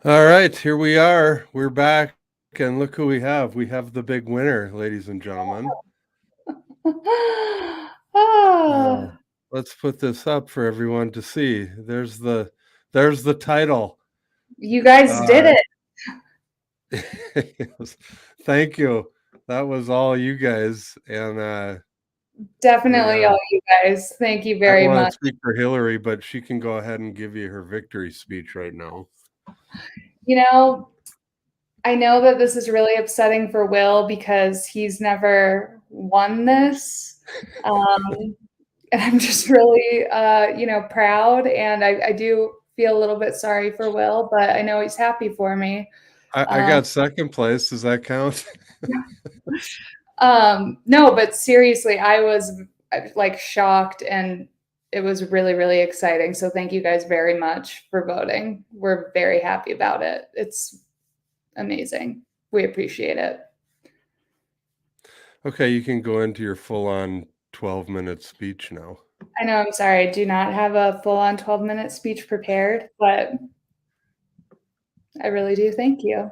All right, here we are. We're back, and look who we have. We have the big winner, ladies and gentlemen. Uh, Ah, let's put this up for everyone to see. There's the title. you guys did Uh, it. yes, thank you. That was all you guys, and Definitely yeah, all you guys. Thank you I don't very want to much. speak for Hillary, but she can go ahead and give you her victory speech right now. You know, I know that this is really upsetting for Will because he's never won this. Um, and I'm just really, proud. And I do feel a little bit sorry for Will, but I know he's happy for me. I Um, got second place. Does that count? no, but seriously, I was like shocked and it was really, really exciting. So thank you guys very much for voting. We're very happy about it. It's amazing. We appreciate it. Okay, you can go into your full-on 12-minute speech now. I know, I'm sorry, I do not have a full on 12-minute speech prepared, but I really do thank you.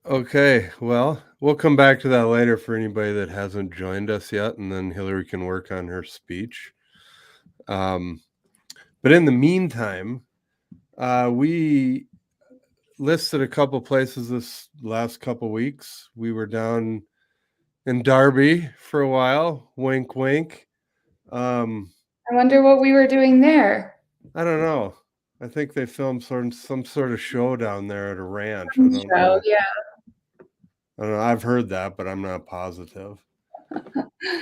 Okay, well, we'll come back to that later for anybody that hasn't joined us yet, and then Hillary can work on her speech. Um, but in the meantime, we listed a couple places this last couple weeks. We were down in Darby for a while. Wink, wink. Um, I wonder what we were doing there. I don't know. I think they filmed some sort of show down there at a ranch. I don't Show, know. yeah. I don't know. I've heard that, but I'm not positive.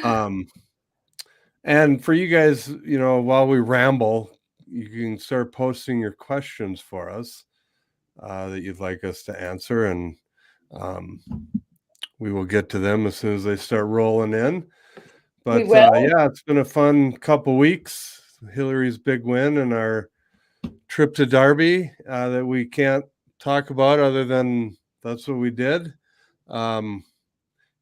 Um, And for you guys, while we ramble, you can start posting your questions for us that you'd like us to answer, and um, we will get to them as soon as they start rolling in. We But will. yeah, it's been a fun couple weeks. Hillary's big win and our trip to Derby that we can't talk about other than that's what we did. Um,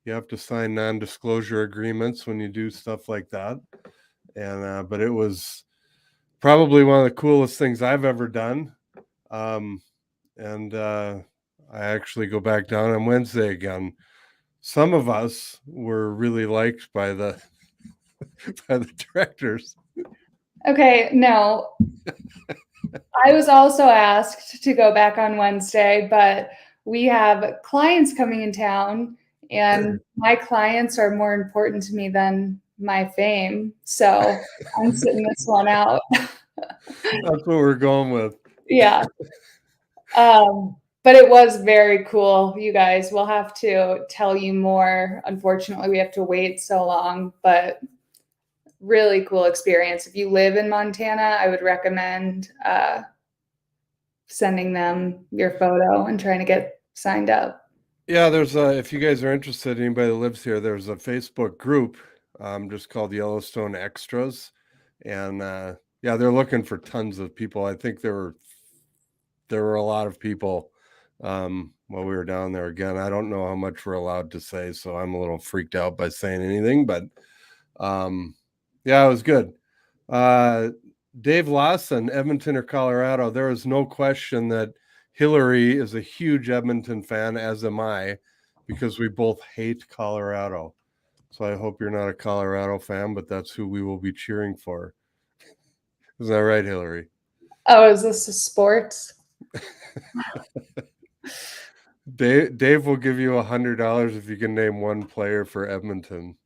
you have to sign non-disclosure agreements when you do stuff like that, and but it was probably one of the coolest things I've ever done. Um, and I actually go back down on Wednesday again. Some of us were really liked by the by the directors. Okay, no, I was also asked to go back on Wednesday, but we have clients coming in town, and my clients are more important to me than my fame. So I'm sitting this one out. That's what we're going with. Yeah. But it was very cool, you guys. We'll have to tell you more. Unfortunately, we have to wait so long, but really cool experience. If you live in Montana, I would recommend sending them your photo and trying to get signed up. Yeah, there's if you guys are interested, anybody that lives here, there's a Facebook group just called Yellowstone Extras, and yeah, they're looking for tons of people. I think there were a lot of people while we were down there. Again, I don't know how much we're allowed to say, so I'm a little freaked out by saying anything, but um, yeah, it was good. Uh, Dave Lawson, Edmonton or Colorado, there is no question that Hillary is a huge Edmonton fan, as am I, because we both hate Colorado. So I hope you're not a Colorado fan, but that's who we will be cheering for. Is that right, Hillary? Oh, is this a sports? Dave will give you $100 if you can name one player for Edmonton.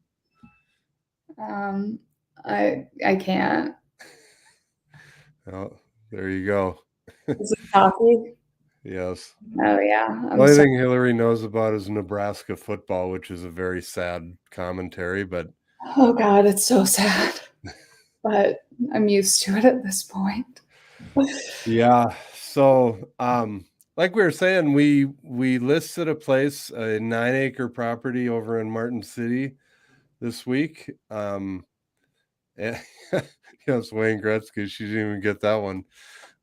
Um, I can't. Oh, there you go. Is it hockey? Yes. Oh yeah, The I'm only sorry. thing Hillary knows about is Nebraska football, which is a very sad commentary, but Oh God, it's so sad, but I'm used to it at this point. yeah. So, like we were saying, we listed a place, a 9-acre property over in Martin City this week. And yes, Wayne Gretzky, she didn't even get that one.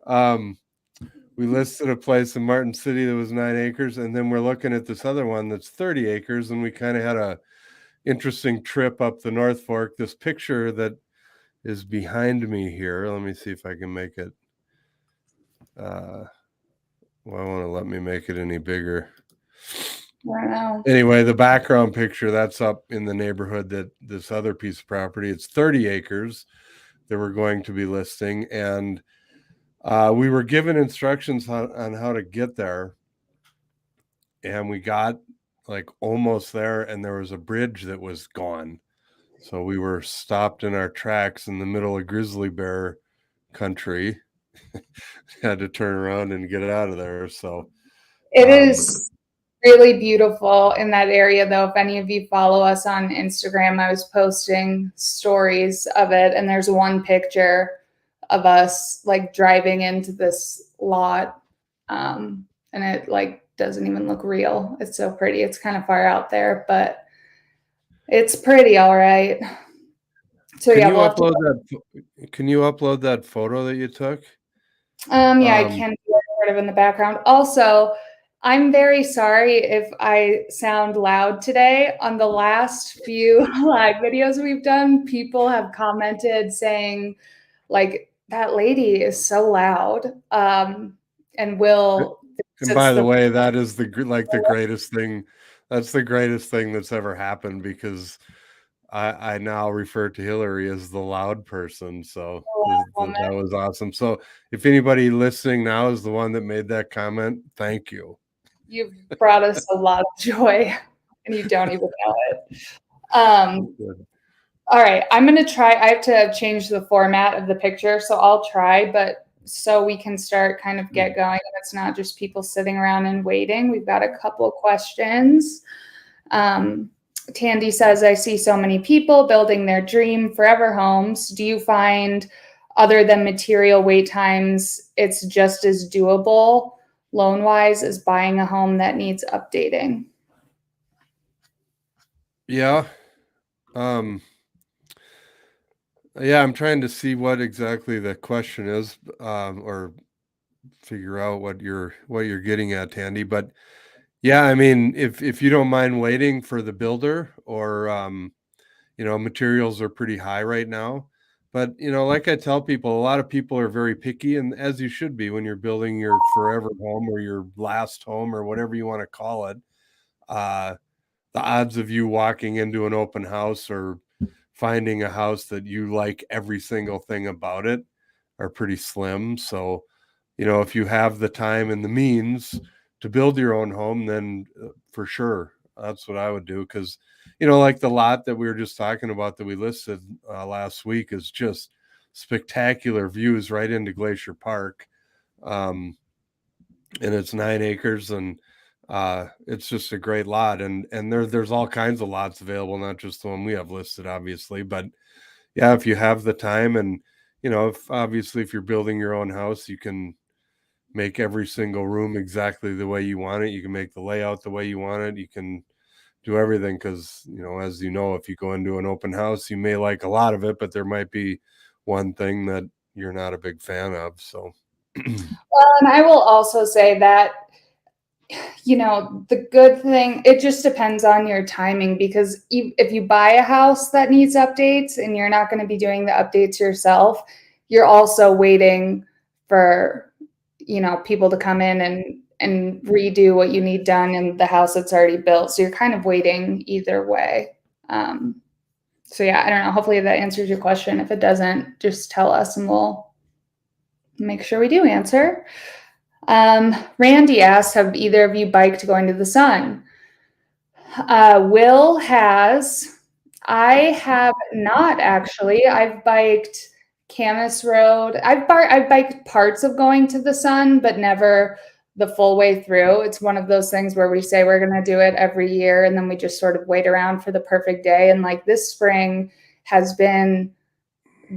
Um, we listed a place in Martin City that was 9 acres, and then we're looking at this other one that's 30 acres, and we kind of had a interesting trip up the North Fork. This picture that is behind me here. Let me see if I can make it. Uh, Why won't it let me make it any bigger? I don't know. Anyway, the background picture, that's up in the neighborhood that this other piece of property, it's 30 acres that we're going to be listing. And we were given instructions on how to get there. And we got like almost there, and there was a bridge that was gone. So we were stopped in our tracks in the middle of grizzly bear country. Had to turn around and get out of there. So It is really beautiful in that area, though. If any of you follow us on Instagram, I was posting stories of it, and there's one picture of us like driving into this lot, and it like doesn't even look real. It's so pretty. It's kind of far out there, but it's pretty, all right. So can yeah, you we'll have to. upload that? Can you upload that photo that you took? Yeah, I can do it sort of in the background. Also, I'm very sorry if I sound loud today. On the last few live videos we've done, people have commented saying, like, that lady is so loud. And Will And by sits the the way, that is the greatest thing. That's the greatest thing that's ever happened, because I now refer to Hillary as the loud person. So woman. that was awesome. So if anybody listening now is the one that made that comment, thank you. You've brought us a lot of joy, and you don't even know it. Um, Good. All right, I'm gonna try. I have to change the format of the picture, so I'll try, but so we can start kind of get going. And it's not just people sitting around and waiting. We've got a couple of questions. Tandy says, I see so many people building their dream forever homes. Do you find, other than material wait times, it's just as doable loan wise as buying a home that needs updating? Yeah. Yeah, I'm trying to see what exactly the question is, or figure out what you're getting at, Tandy. But yeah, I mean, if you don't mind waiting for the builder, or materials are pretty high right now. But like I tell people, a lot of people are very picky, and as you should be when you're building your forever home or your last home or whatever you want to call it. Uh, the odds of you walking into an open house or finding a house that you like every single thing about it are pretty slim. So, if you have the time and the means to build your own home, then for sure, that's what I would do. Because, like the lot that we were just talking about that we listed last week is just spectacular views right into Glacier Park. And it's 9 acres, and it's just a great lot. And there's all kinds of lots available, not just the one we have listed, obviously. But yeah, if you have the time, and if you're building your own house, you can make every single room exactly the way you want it. You can make the layout the way you want it. You can do everything, because as if you go into an open house, you may like a lot of it, but there might be one thing that you're not a big fan of. So Well, and I will also say that, the good thing, it just depends on your timing, because if you buy a house that needs updates and you're not going to be doing the updates yourself, you're also waiting for, people to come in and redo what you need done in the house that's already built. So you're kind of waiting either way. So yeah, I don't know. Hopefully that answers your question. If it doesn't, just tell us and we'll make sure we do answer. Randy asks, have either of you biked going to the sun? Will has. I have not actually. I've biked Camas Road. I've biked parts of going to the sun, but never the full way through. It's one of those things where we say we're going to do it every year, and then we just sort of wait around for the perfect day. And like this spring has been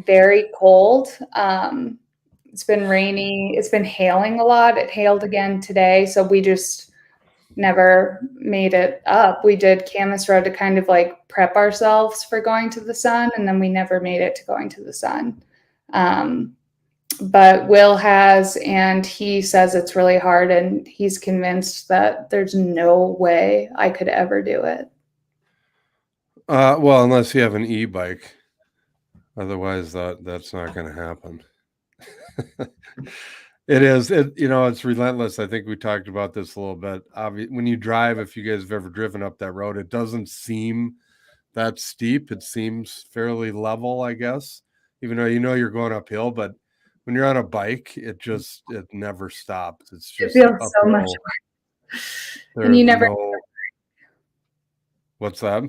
very cold. It's been rainy. It's been hailing a lot. It hailed again today. So we just never made it up. We did Camas Road to kind of like prep ourselves for going to the sun, and then we never made it to going to the sun. But Will has, and he says it's really hard, and he's convinced that there's no way I could ever do it. well, unless you have an e-bike, otherwise that's not going to happen. It is. It's relentless. I think we talked about this a little bit. When you drive, if you guys have ever driven up that road, it doesn't seem that steep. It seems fairly level, I guess, even though you're going uphill. But when you're on a bike, it never stops. It's It just feels so much uphill. and There's no, what's that?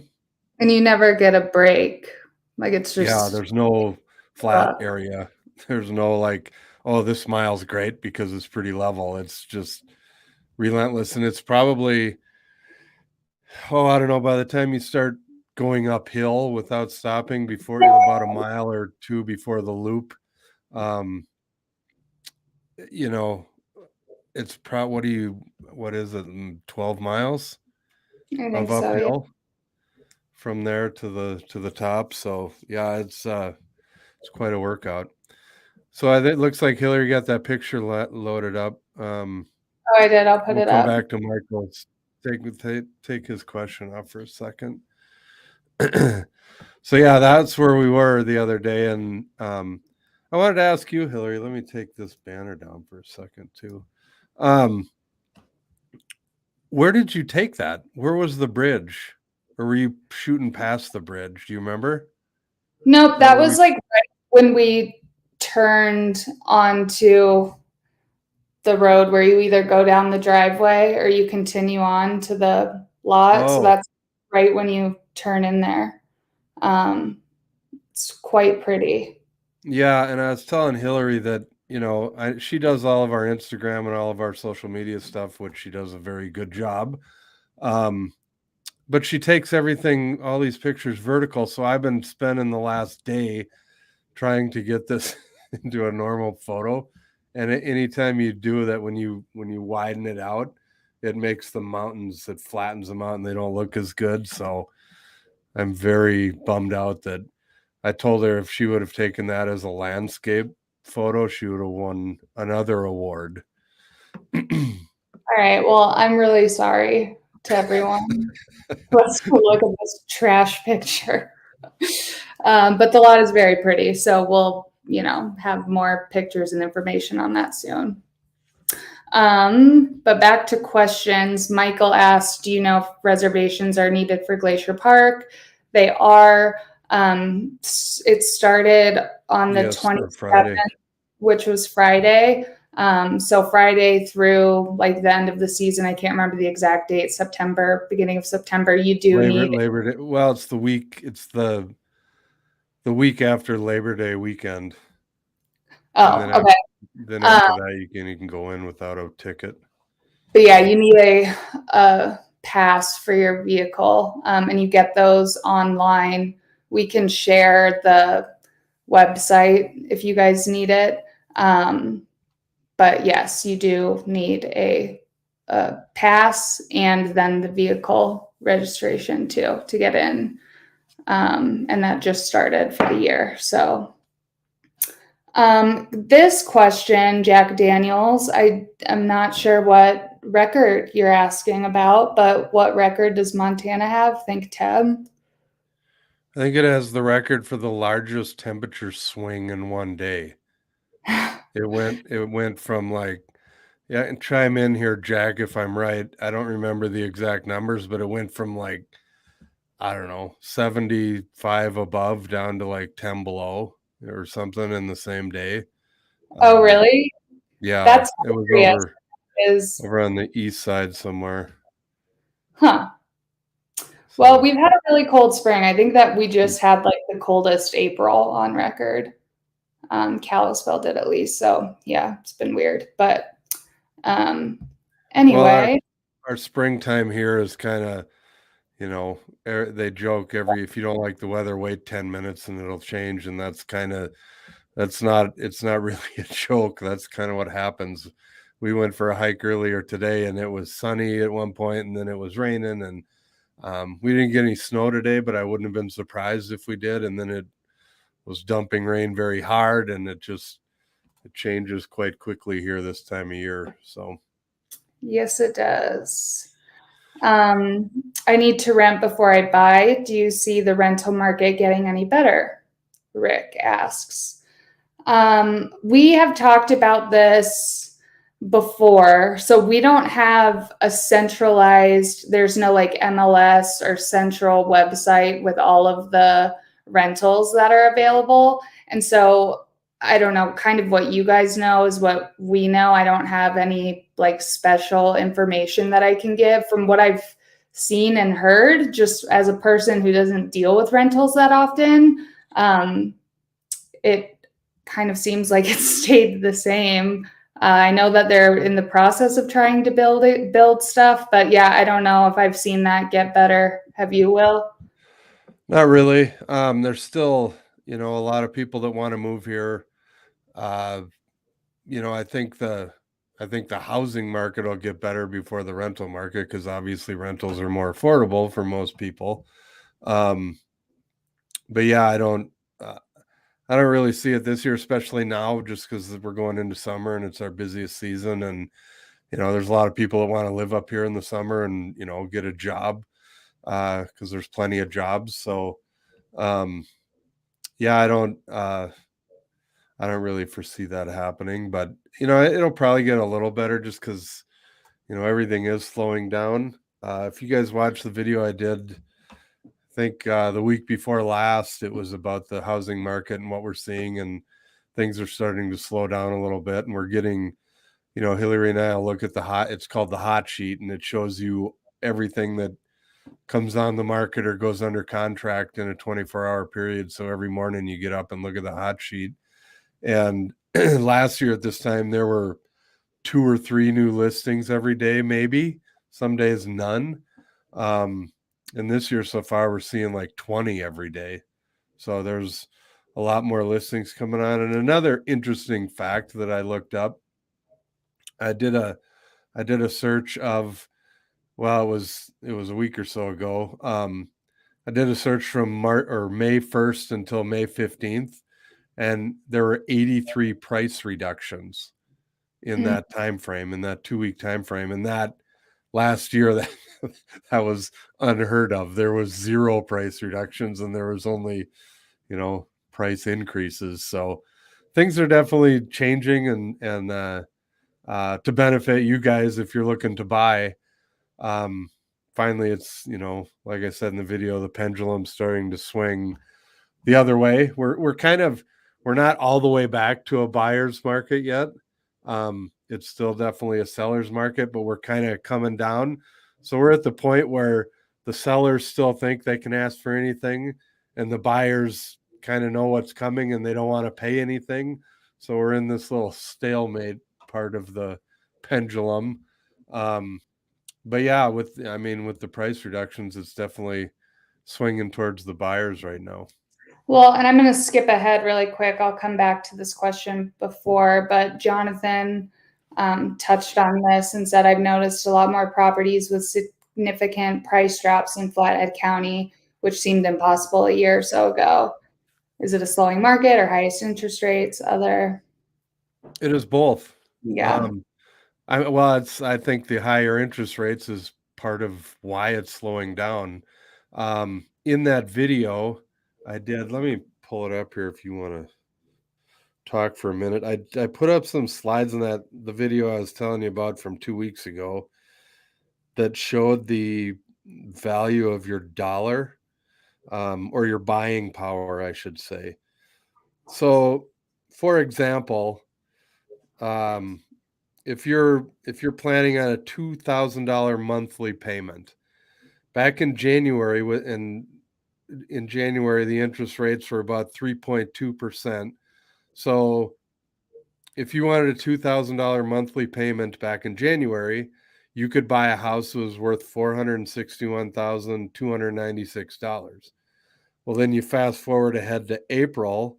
you never get a break. Like it's Yeah, just there's no flat area. There's no like, oh, this mile's great because it's pretty level. It's just relentless. And it's probably, I don't know, by the time you start going uphill without stopping before about a mile or two before the loop, um, you know, it's what is it, 12 miles I of think so, yeah. uphill from there to the top. So yeah, it's quite a workout. So it looks like Hillary got that picture loaded up. Oh, I did. I'll put We'll it come up. back to Michael. Take his question off for a second. So yeah, that's where we were the other day, and I wanted to ask you, Hillary. Let me take this banner down for a second too. Where did you take that? Where was the bridge, or were you shooting past the bridge? Do you remember? Nope, That that where was we? like right when we turned onto the road where you either go down the driveway or you continue on to the lot. So Oh, that's right when you turn in there. It's quite pretty. yeah. And I was telling Hillary that she does all of our Instagram and all of our social media stuff, which she does a very good job. Um, but she takes everything, all these pictures vertical. So I've been spending the last day trying to get this into a normal photo. And anytime you do that, when you widen it out, it makes the mountains, it flattens them out and they don't look as good. So I'm very bummed out that I told her if she would have taken that as a landscape photo, she would have won another award. All right. Well, I'm really sorry to everyone. Let's look at this trash picture. But the lot is very pretty. So we'll, have more pictures and information on that soon. But back to questions. Michael asked, do you know if reservations are needed for Glacier Park? They are. It started on the Yes, for 27th, Friday. which was Friday. So Friday through like the end of the season, I can't remember the exact date, September, beginning of September, you do need. Labor Day. Well, it's the week. It's the week after Labor Day weekend, and Oh, okay. then Um, after that you can go in without a ticket. but yeah, you need a pass for your vehicle, and you get those online. We can share the website if you guys need it. But yes, you do need a pass and then the vehicle registration too to get in. And that just started for the year. So this question, Jack Daniels, I am not sure what record you're asking about, but what record does Montana have? Think Ted. I think it has the record for the largest temperature swing in one day. It went from like, yeah, and chime in here, Jack, if I'm right. I don't remember the exact numbers, but it went from like, I don't know, 75 above down to like 10 below or something in the same day. Oh, Um, really? yeah, That's it was hilarious. Is over on the east side somewhere. huh. Well, So we've had a really cold spring. I think that we just had like the coldest April on record. Kalispell did at least. So yeah, it's been weird. But um, well, anyway, our springtime here is kind of, they joke if you don't like the weather, wait 10 minutes and it'll change. And it's not really a joke. That's kind of what happens. We went for a hike earlier today and it was sunny at one point and then it was raining and we didn't get any snow today, but I wouldn't have been surprised if we did. And then it was dumping rain very hard and it changes quite quickly here this time of year. So yes, it does. I need to rent before I buy. Do you see the rental market getting any better? Rick asks. We have talked about this before. So we don't have a centralized, there's no like MLS or central website with all of the rentals that are available. And so I don't know, kind of what you guys know is what we know. I don't have any like special information that I can give from what I've seen and heard, just as a person who doesn't deal with rentals that often. It kind of seems like it stayed the same. I know that they're in the process of trying to build stuff, but yeah, I don't know if I've seen that get better. Have you, Will? Not really. There's still, a lot of people that want to move here. Uh, I think the housing market will get better before the rental market because obviously rentals are more affordable for most people. Um, but yeah, uh, I don't really see it this year, especially now, just because we're going into summer and it's our busiest season. And, there's a lot of people that want to live up here in the summer and, get a job because there's plenty of jobs. So, yeah, I don't really foresee that happening, but, it'll probably get a little better just because, everything is slowing down. If you guys watched the video I did, I think the week before last, it was about the housing market and what we're seeing, and things are starting to slow down a little bit. And we're getting, Hillary and I will look at it's called the hot sheet, and it shows you everything that comes on the market or goes under contract in a 24-hour period. So every morning you get up and look at the hot sheet. And last year at this time, there were 2 or 3 new listings every day, maybe some days none. And this year so far, we're seeing like 20 every day. So there's a lot more listings coming on. And another interesting fact that I looked up, I did a search of, well, it was a week or so ago. I did a search from May 1st until May 15th, and there were 83 price reductions in Mm. that time frame, in that 2-week time frame. And that last year, that was unheard of. There was 0 price reductions, and there was only, price increases. So things are definitely changing, and to benefit you guys if you're looking to buy. Um, Finally, it's, like I said in the video, the pendulum's starting to swing the other way. We're not all the way back to a buyer's market yet. It's still definitely a seller's market, but we're kind of coming down. So we're at the point where the sellers still think they can ask for anything, and the buyers kind of know what's coming and they don't want to pay anything. So we're in this little stalemate part of the pendulum. Um, but yeah, with the price reductions, it's definitely swinging towards the buyers right now. Well, and I'm going to skip ahead really quick. I'll come back to this question before, but Jonathan touched on this and said, I've noticed a lot more properties with significant price drops in Flathead County, which seemed impossible a year or so ago. Is it a slowing market or highest interest rates? Other, It is both. yeah. Um, I think the higher interest rates is part of why it's slowing down. In that video I did, let me pull it up here if you want to talk for a minute. I put up some slides in the video I was telling you about from 2 weeks ago that showed the value of your dollar, or your buying power, I should say. So, for example, um, if you're planning on a $2,000 monthly payment, back in January, in January the interest rates were about 3.2%. So if you wanted a $2,000 monthly payment back in January, you could buy a house that was worth $461,296. Well, then you fast forward ahead to April,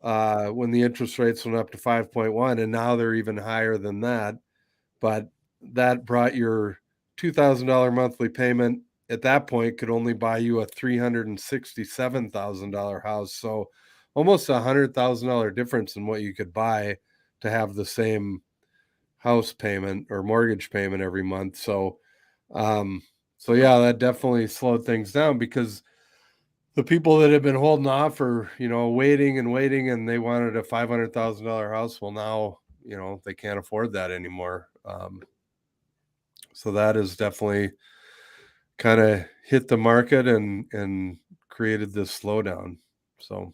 when the interest rates went up to 5.1, and now they're even higher than that. But that brought your $2,000 monthly payment at that point could only buy you a $367,000 house. So almost $100,000 difference in what you could buy to have the same house payment or mortgage payment every month. So, yeah, that definitely slowed things down because the people that have been holding off or, waiting and waiting, and they wanted a $500,000 house. Well, now, they can't afford that anymore. So that has definitely kind of hit the market and created this slowdown. So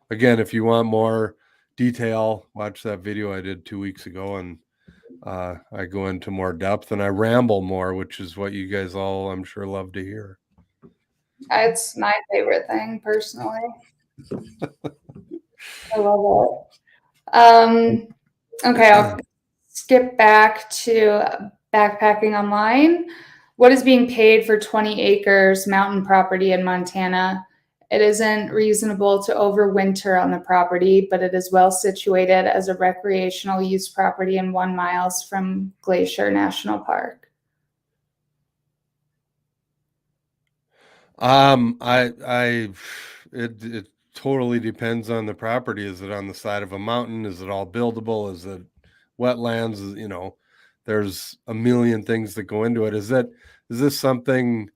again, if you want more detail, watch that video I did 2 weeks ago, and I go into more depth and I ramble more, which is what you guys all, I'm sure, love to hear. It's my favorite thing personally. I love it. Okay, I'll skip back to backpacking online. What is being paid for 20 acres mountain property in Montana? It isn't reasonable to overwinter on the property, but it is well situated as a recreational use property and 1 mile from Glacier National Park. It totally depends on the property. Is it on the side of a mountain? Is it all buildable? Is it wetlands? There's a million things that go into it. Is this something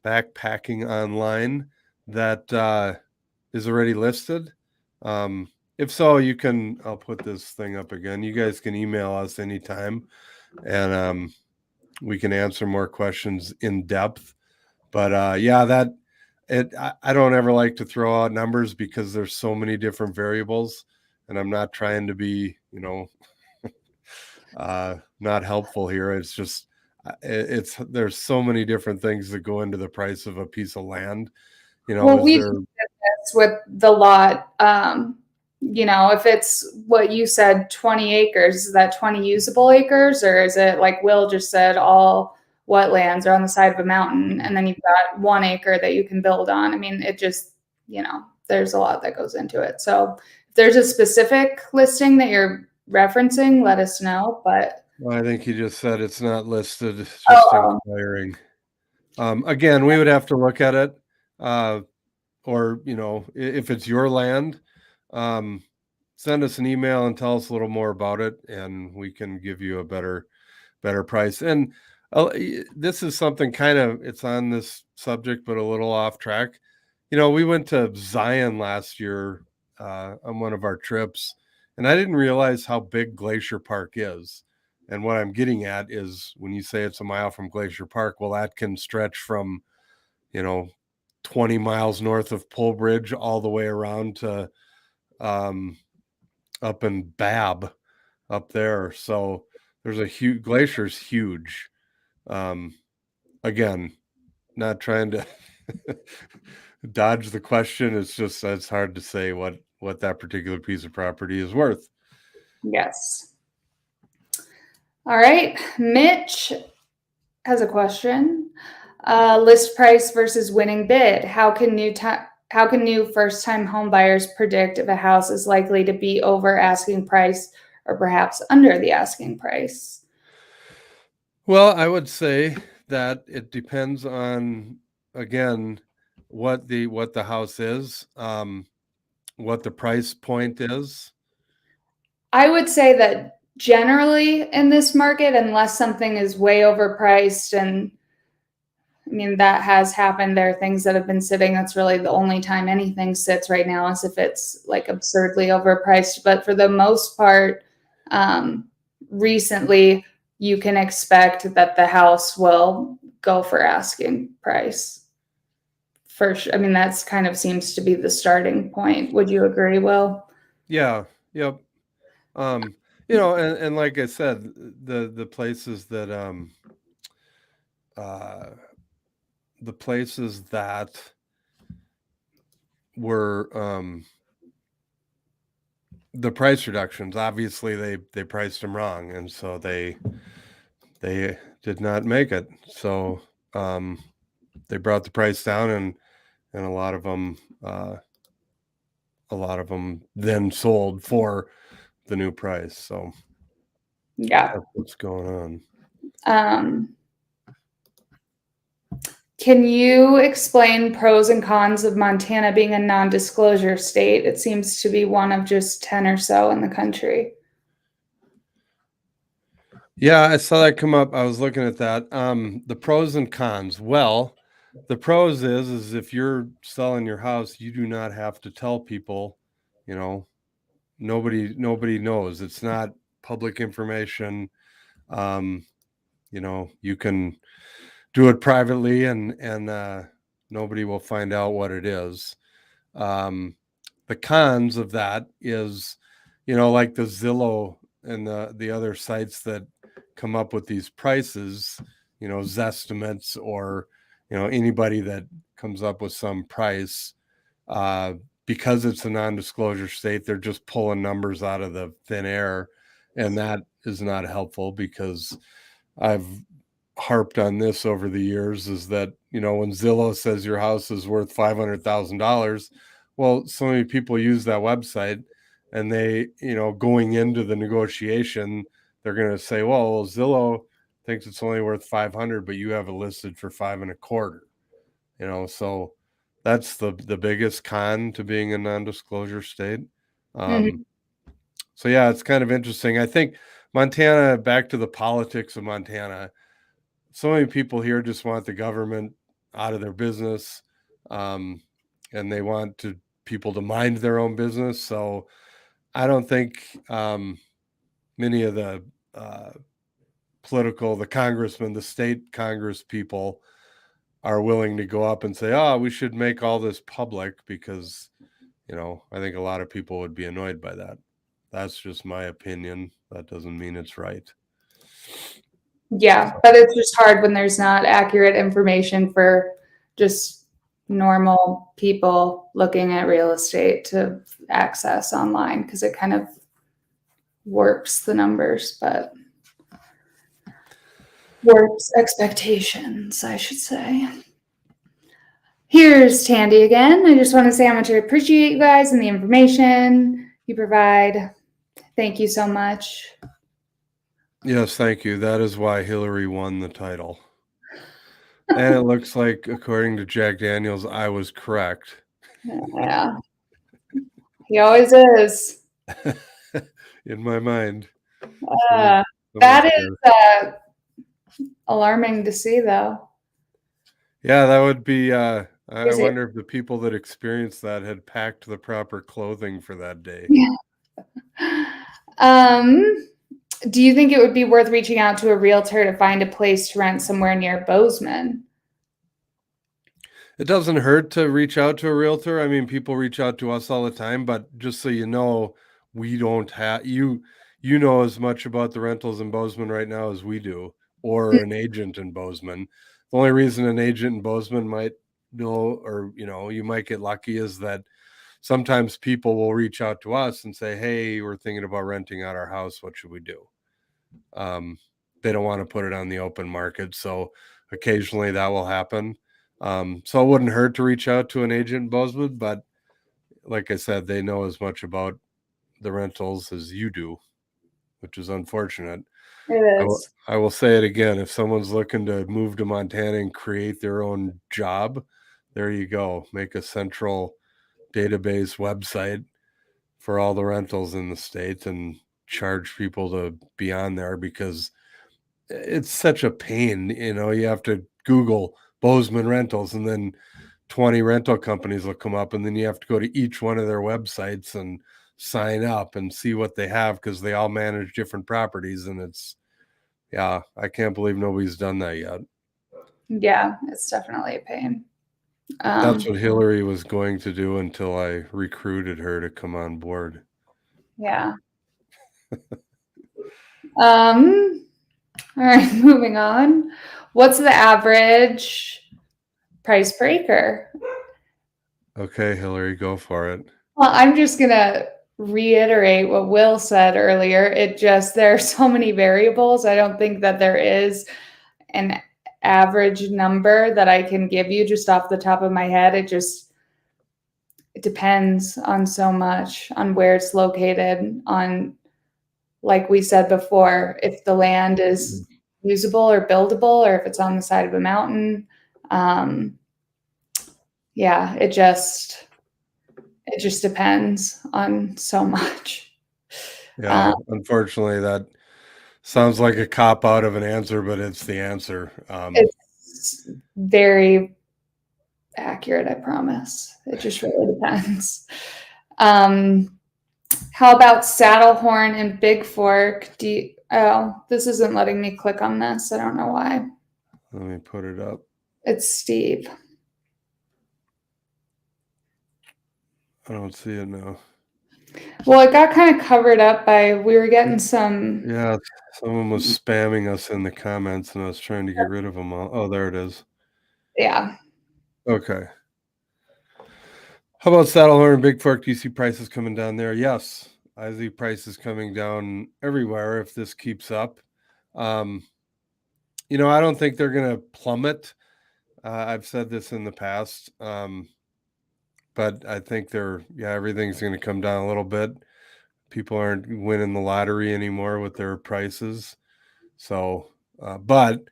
backpacking online that is already listed? If so, I'll put this thing up again. You guys can email us anytime, and we can answer more questions in depth. But yeah, I don't ever like to throw out numbers because there's so many different variables, and I'm not trying to be, not helpful here. It's just, there's so many different things that go into the price of a piece of land. Well, we did this with the lot. If it's what you said, 20 acres, is that 20 usable acres, or is it like Will just said, all wetlands are on the side of a mountain, and then you've got 1 acre that you can build on? I mean, it just, there's a lot that goes into it. So if there's a specific listing that you're referencing, let us know. But I think you just said it's not listed. It's just inquiring. Again, we would have to look at it. Or, if it's your land, send us an email and tell us a little more about it, and we can give you a better price. And this is something it's on this subject, but a little off track. We went to Zion last year on one of our trips, and I didn't realize how big Glacier Park is. And what I'm getting at is when you say it's a mile from Glacier Park, well, that can stretch from, 20 miles north of Pole Bridge all the way around to up in Bab up there. So there's a huge, Glacier's huge. Again, not trying to dodge the question. It's hard to say what that particular piece of property is worth. Yes. All right. Mitch has a question. List price versus winning bid. How can new first-time home buyers predict if a house is likely to be over asking price or perhaps under the asking price? Well, I would say that it depends on, again, what the house is, what the price point is. I would say that generally in this market, unless something is way overpriced, and I mean, that has happened. There are things that have been sitting. That's really the only time anything sits right now, is if it's like absurdly overpriced. But for the most part, recently, you can expect that the house will go for asking price. For sure. I mean, that's kind of seems to be the starting point. Would you agree, Will? Yeah. Yep. And like I said, the places that were the price reductions, obviously they priced them wrong, and so they did not make it. So they brought the price down, and a lot of them then sold for the new price. So yeah, that's what's going on. Can you explain pros and cons of Montana being a non-disclosure state? It seems to be one of just 10 or so in the country. Yeah, I saw that come up. I was looking at that. The pros and cons. Well, The pros is if you're selling your house, you do not have to tell people, you know, nobody knows. It's not public information. Um, you can do it privately and nobody will find out what it is. Um, the cons of that is, like the Zillow and the other sites that come up with these prices, Zestimates or, anybody that comes up with some price, uh, because it's a non-disclosure state, they're just pulling numbers out of the thin air. And that is not helpful because I've harped on this over the years is that, when Zillow says your house is worth $500,000, well, so many people use that website and they, going into the negotiation, they're going to say, well, Zillow thinks it's only worth 500, but you have it listed for 5.25, so that's the biggest con to being a non-disclosure state. Mhm. So yeah, it's kind of interesting. I think Montana, back to the politics of Montana, so many people here just want the government out of their business, um, and they want people to mind their own business. So I don't think many of the uh, the congressmen, the state congress people are willing to go up and say, oh, we should make all this public because, I think a lot of people would be annoyed by that. That's just my opinion. That doesn't mean it's right. Yeah, but it's just hard when there's not accurate information for just normal people looking at real estate to access online because it kind of warps the numbers, but warps expectations, I should say. Here's Tandy again. I just want to say how much I appreciate you guys and the information you provide. Thank you so much. Yes, thank you. That is why Hillary won the title. And it looks like, according to Jack Daniels, I was correct. Yeah. He always is. In my mind. That is alarming to see, though. Yeah, that would be, I wonder if the people that experienced that had packed the proper clothing for that day. Do you think it would be worth reaching out to a realtor to find a place to rent somewhere near Bozeman? It doesn't hurt to reach out to a realtor. I mean, people reach out to us all the time, but just so you know, we don't have you know as much about the rentals in Bozeman right now as we do, or an agent in Bozeman. The only reason an agent in Bozeman might know, or you might get lucky, is that sometimes people will reach out to us and say, hey, we're thinking about renting out our house. What should we do? They don't want to put it on the open market. So occasionally that will happen. So it wouldn't hurt to reach out to an agent in Bozeman, but like I said, they know as much about the rentals as you do, which is unfortunate. It is. I will say it again. If someone's looking to move to Montana and create their own job, there you go. Make a central database website for all the rentals in the state and charge people to be on there, because it's such a pain. You have to Google Bozeman rentals and then 20 rental companies will come up, and then you have to go to each one of their websites and sign up and see what they have, because they all manage different properties. And I can't believe nobody's done that yet. Yeah, it's definitely a pain. That's what Hillary was going to do until I recruited her to come on board. Yeah. All right, moving on. What's the average price per acre? Okay, Hillary, go for it. Well, I'm just gonna reiterate what Will said earlier. There are so many variables. I don't think that there is an average number that I can give you just off the top of my head. It depends on so much, on where it's located, on, like we said before, if the land is usable or buildable, or if it's on the side of a mountain. Yeah, it just depends on so much. Yeah, unfortunately, that sounds like a cop out of an answer, but it's the answer. It's very accurate, I promise. It just really depends. How about Saddlehorn and Big Fork? Oh, this isn't letting me click on this. I don't know why. Let me put it up. It's Steve. I don't see it now. Well, it got kind of covered up by, we were getting some. Yeah, someone was spamming us in the comments, and I was trying to get rid of them all. Oh, there it is. Yeah. Okay. How about Saddlehorn and Big Fork? Do you see prices coming down there? Yes, I see prices coming down everywhere if this keeps up. I don't think they're going to plummet. I've said this in the past, but I think everything's going to come down a little bit. People aren't winning the lottery anymore with their prices. So, but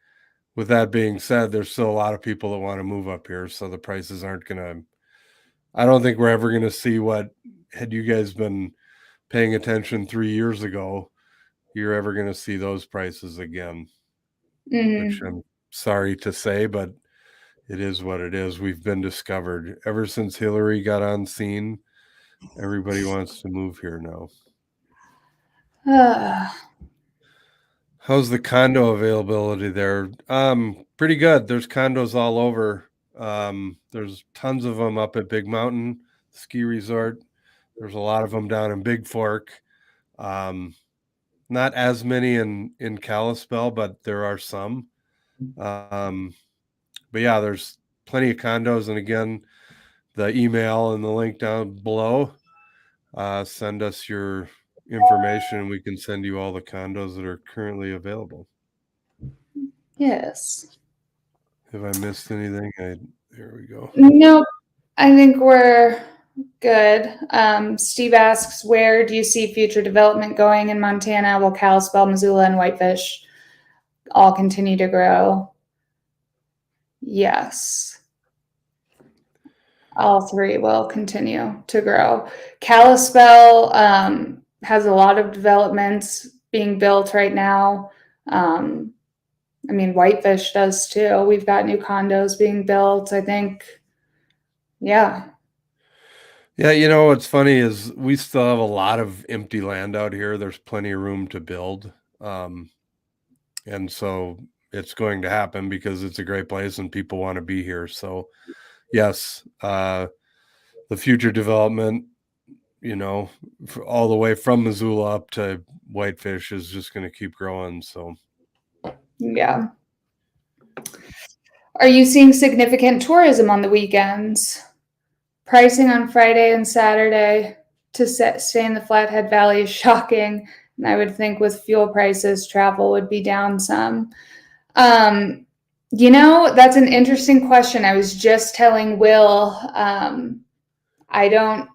with that being said, there's still a lot of people that want to move up here. So the prices aren't going to, I don't think we're ever going to see what, had you guys been paying attention 3 years ago, you're ever going to see those prices again, which I'm sorry to say, but it is what it is. We've been discovered ever since Hillary got on scene. Everybody wants to move here now. How's the condo availability there? Pretty good. There's condos all over. There's tons of them up at Big Mountain Ski Resort. There's a lot of them down in Big Fork. Not as many in Kalispell, but there are some. But yeah, there's plenty of condos. And again, the email and the link down below. Send us your information and we can send you all the condos that are currently available. Yes. Have I missed anything? There we go. Nope. I think we're good. Steve asks, where do you see future development going in Montana? Will Kalispell, Missoula, and Whitefish all continue to grow? Yes. All three will continue to grow. Kalispell has a lot of developments being built right now. Whitefish does too. We've got new condos being built, I think. Yeah. Yeah, what's funny is we still have a lot of empty land out here. There's plenty of room to build. And so it's going to happen because it's a great place and people want to be here. So yes, the future development, all the way from Missoula up to Whitefish is just going to keep growing. So yeah. Are you seeing significant tourism on the weekends? Pricing on Friday and Saturday to stay in the Flathead Valley is shocking. And I would think with fuel prices, travel would be down some. That's an interesting question. I was just telling Will, I don't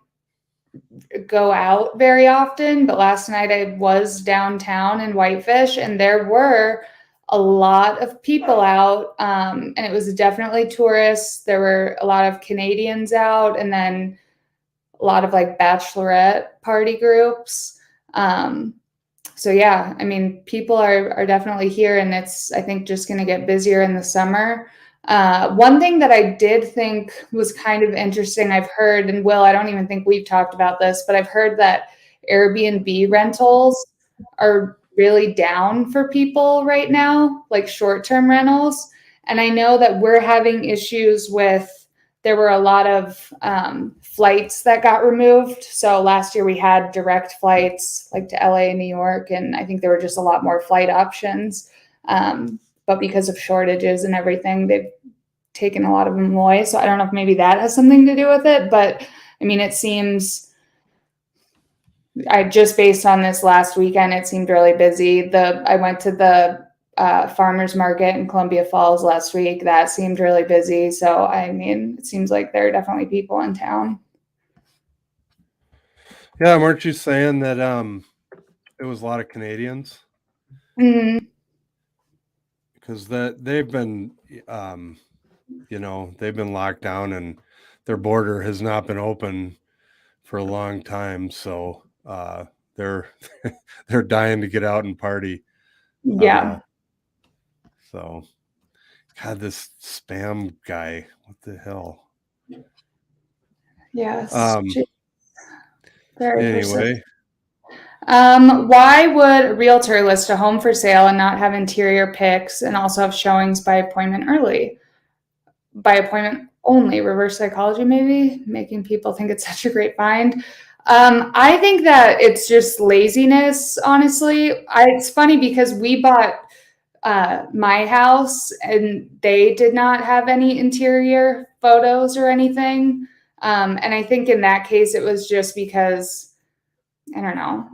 go out very often, but last night I was downtown in Whitefish and there were a lot of people out, and it was definitely tourists. There were a lot of Canadians out, and then a lot of like bachelorette party groups. So yeah, people are definitely here, and it's, I think, just going to get busier in the summer. One thing that I did think was kind of interesting, I've heard, and Will, I don't even think we've talked about this, but I've heard that Airbnb rentals are really down for people right now, like short-term rentals. And I know that we're having issues with, there were a lot of flights that got removed. So last year we had direct flights like to LA and New York, and I think there were just a lot more flight options. But because of shortages and everything, they've taken a lot of them away. So I don't know if maybe that has something to do with it, but it seems, just based on this last weekend, it seemed really busy. I went to the farmers market in Columbia Falls last week. That seemed really busy. So, it seems like there are definitely people in town. yeah, weren't you saying that it was a lot of Canadians? Mm-hmm. Because they've been they've been locked down and their border has not been open for a long time. So they're they're dying to get out and party. Yeah. So God, this spam guy, what the hell? Yes. Very persistent. Anyway, Why would a realtor list a home for sale and not have interior pics and also have showings by appointment early? By appointment only, reverse psychology, maybe making people think it's such a great find. I think that it's just laziness, honestly. It's funny because we bought my house and they did not have any interior photos or anything. And I think in that case, it was just because, I don't know.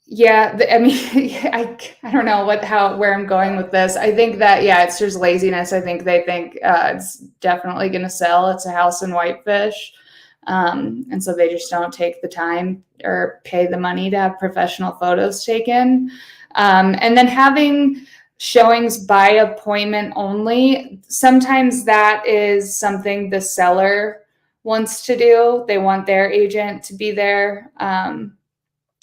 Yeah, I mean, I don't know where I'm going with this. I think that, yeah, it's just laziness. I think they think it's definitely going to sell. It's a house in Whitefish. And so they just don't take the time or pay the money to have professional photos taken. And then having showings by appointment only, sometimes that is something the seller wants to do. They want their agent to be there.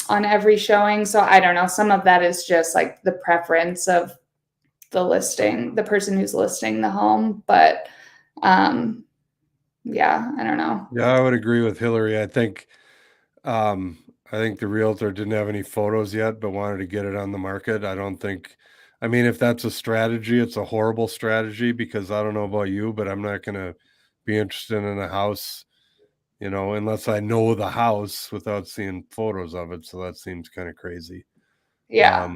On every showing. So I don't know. Some of that is just like the preference of the person who's listing the home. But yeah, I don't know. yeah, I would agree with Hillary. I think the realtor didn't have any photos yet, but wanted to get it on the market. I mean, if that's a strategy, it's a horrible strategy because I don't know about you, but I'm not going to be interested in a house, unless I know the house without seeing photos of it. So that seems kind of crazy. Yeah.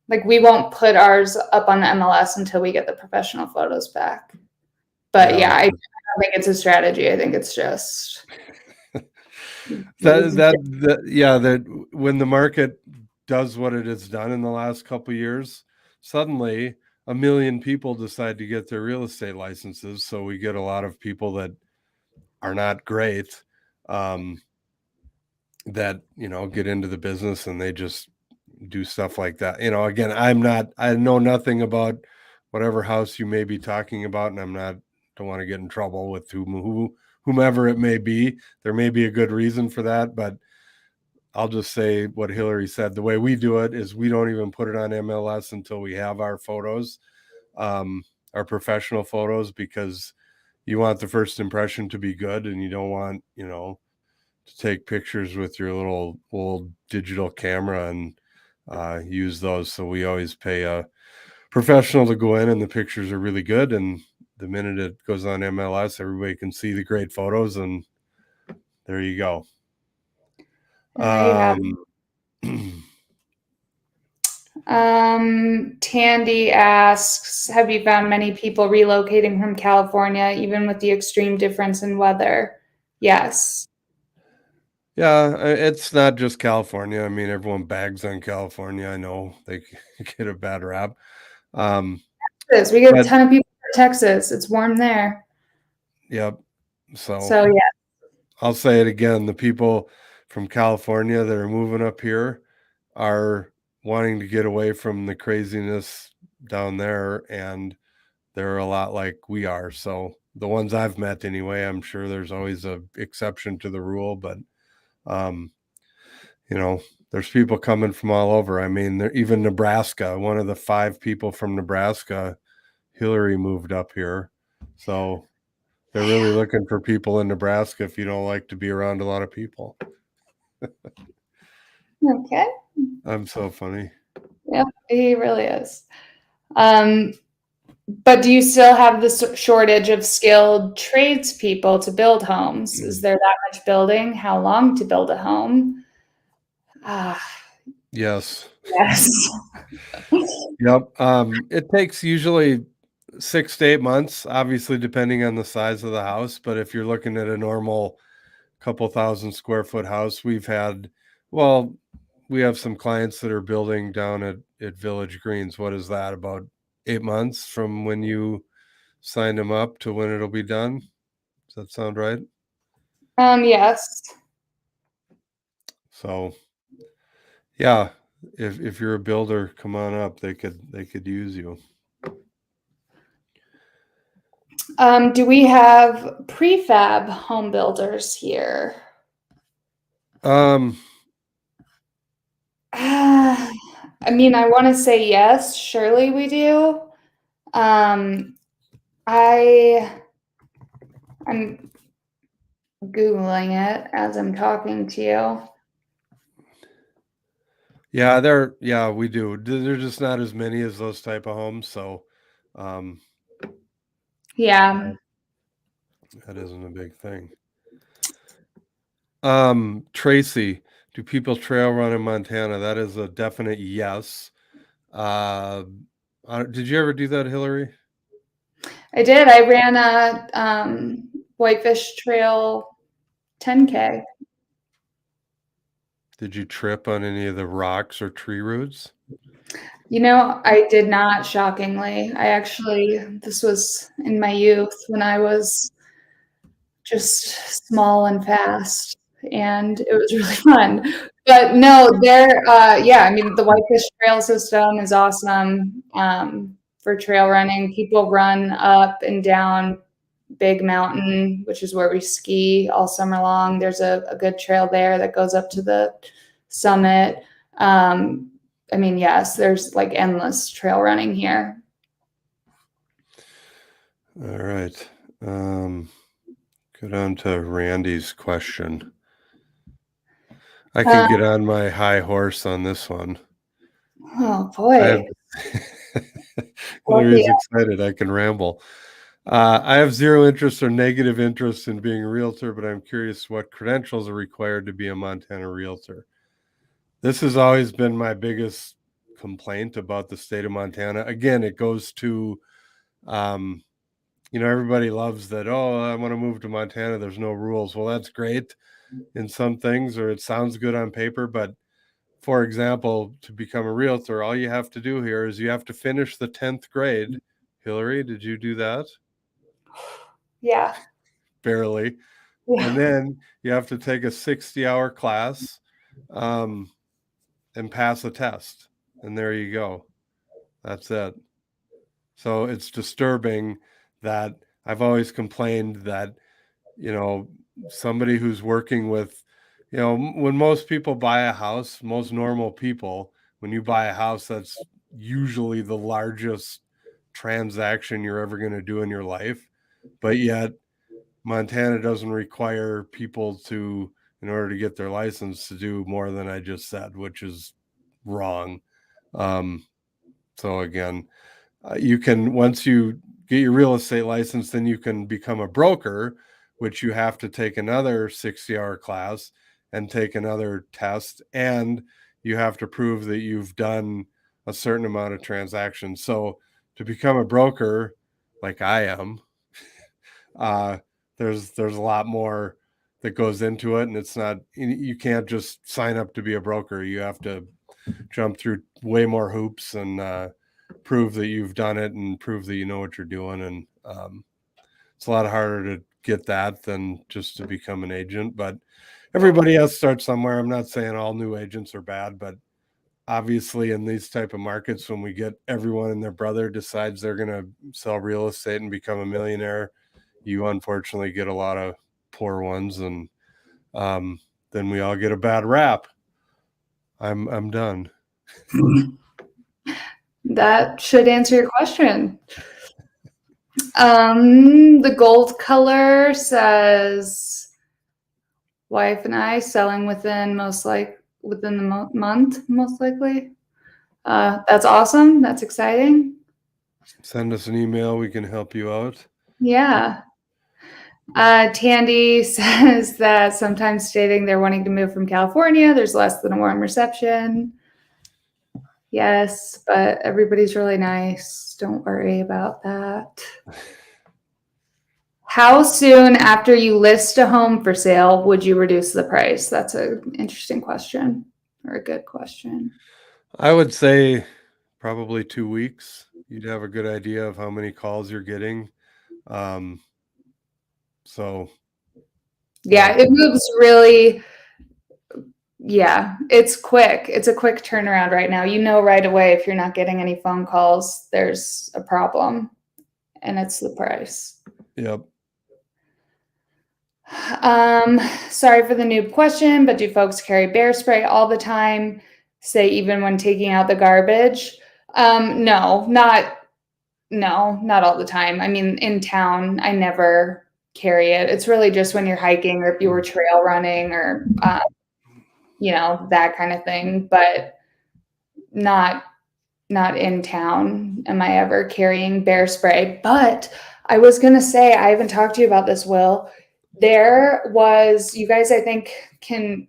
Like we won't put ours up on the MLS until we get the professional photos back. But yeah, I don't think it's a strategy. I think it's just that when the market does what it has done in the last couple of years, suddenly a million people decide to get their real estate licenses. So we get a lot of people that are not great, that get into the business and they just do stuff like that. Again, I know nothing about whatever house you may be talking about, and don't want to get in trouble with whomever it may be. There may be a good reason for that, but I'll just say what Hillary said. The way we do it is we don't even put it on MLS until we have our photos, our professional photos, because you want the first impression to be good, and you don't want, to take pictures with your little old digital camera and use those. So we always pay a professional to go in, and the pictures are really good. And the minute it goes on MLS, everybody can see the great photos, and there you go. Tandy asks, have you found many people relocating from California, even with the extreme difference in weather? Yes. Yeah, it's not just California. I mean, everyone bags on California. I know they get a bad rap. We get a ton of people from Texas. It's warm there. Yep. So yeah. I'll say it again. The people from California that are moving up here are wanting to get away from the craziness down there, and they're a lot like we are. So the ones I've met anyway, I'm sure there's always a exception to the rule, but there's people coming from all over. I mean, even Nebraska, one of the 5 people from Nebraska, Hillary moved up here. So they're really looking for people in Nebraska if you don't like to be around a lot of people. Okay. I'm so funny. Yep, he really is. But do you still have the shortage of skilled tradespeople to build homes? Is there that much building? How long to build a home? Yes. Yes. Yep. It takes usually 6 to 8 months, obviously depending on the size of the house. But if you're looking at a normal couple thousand square foot house, we have some clients that are building down at Village Greens. What is that? About 8 months from when you sign them up to when it'll be done. Does that sound right? Yes. So yeah, if you're a builder, come on up. They could use you. Do we have prefab home builders here? I mean, I want to say yes, surely we do. I'm Googling it as I'm talking to you. Yeah, we do. There's just not as many as those type of homes, so Yeah. that isn't a big thing. Tracy, do people trail run in Montana? That is a definite yes. Did you ever do that, Hillary? I did. I ran a Whitefish Trail 10K. Did you trip on any of the rocks or tree roots? I did not, shockingly. This was in my youth when I was just small and fast, and it was really fun. But no, the Whitefish Trail system is awesome for trail running. People run up and down Big Mountain, which is where we ski all summer long. There's a good trail there that goes up to the summit. Yes, there's like endless trail running here. All right. Go down to Randy's question. I can get on my high horse on this one. Oh boy. Hillary's excited. I can ramble. I have zero interest or negative interest in being a realtor, but I'm curious what credentials are required to be a Montana realtor. This has always been my biggest complaint about the state of Montana. Again, it goes to, everybody loves that. Oh, I want to move to Montana. There's no rules. Well, that's great in some things, or it sounds good on paper. But for example, to become a realtor, all you have to do here is you have to finish the 10th grade. Hillary, did you do that? Yeah. Barely. Yeah. And then you have to take a 60-hour class and pass a test. And there you go. That's it. So it's disturbing that I've always complained that, somebody who's working with, when most people buy a house, most normal people, when you buy a house, that's usually the largest transaction you're ever going to do in your life. But yet, Montana doesn't require people to, in order to get their license, to do more than I just said, which is wrong. So again, you can, once you get your real estate license, then you can become a broker, which you have to take another 60-hour class and take another test, and you have to prove that you've done a certain amount of transactions. So to become a broker, like I am, there's a lot more that goes into it, and it's not, you can't just sign up to be a broker. You have to jump through way more hoops and prove that you've done it and prove that you know what you're doing. And it's a lot harder to get that than just to become an agent. But everybody has to start somewhere. I'm not saying all new agents are bad, but obviously in these type of markets, when we get everyone and their brother decides they're going to sell real estate and become a millionaire, you unfortunately get a lot of poor ones, and then we all get a bad rap. I'm done. That should answer your question. The gold color says wife and I selling within the month, most likely. That's awesome. That's exciting. Send us an email. We can help you out. Yeah. Tandy says that sometimes stating they're wanting to move from California, there's less than a warm reception. Yes, but everybody's really nice. Don't worry about that. How soon after you list a home for sale would you reduce the price? That's an interesting question, or a good question. I would say probably 2 weeks. You'd have a good idea of how many calls you're getting. So Yeah, it moves really. Yeah, it's quick. It's a quick turnaround right now. You know right away if you're not getting any phone calls, there's a problem, and it's the price. Yep. Sorry for the noob question, but do folks carry bear spray all the time? Say even when taking out the garbage? No, not all the time. I mean, in town, I never carry it. It's really just when you're hiking or if you were trail running or, that kind of thing, but not in town am I ever carrying bear spray. But I was going to say, I haven't talked to you about this, Will. You guys, I think, can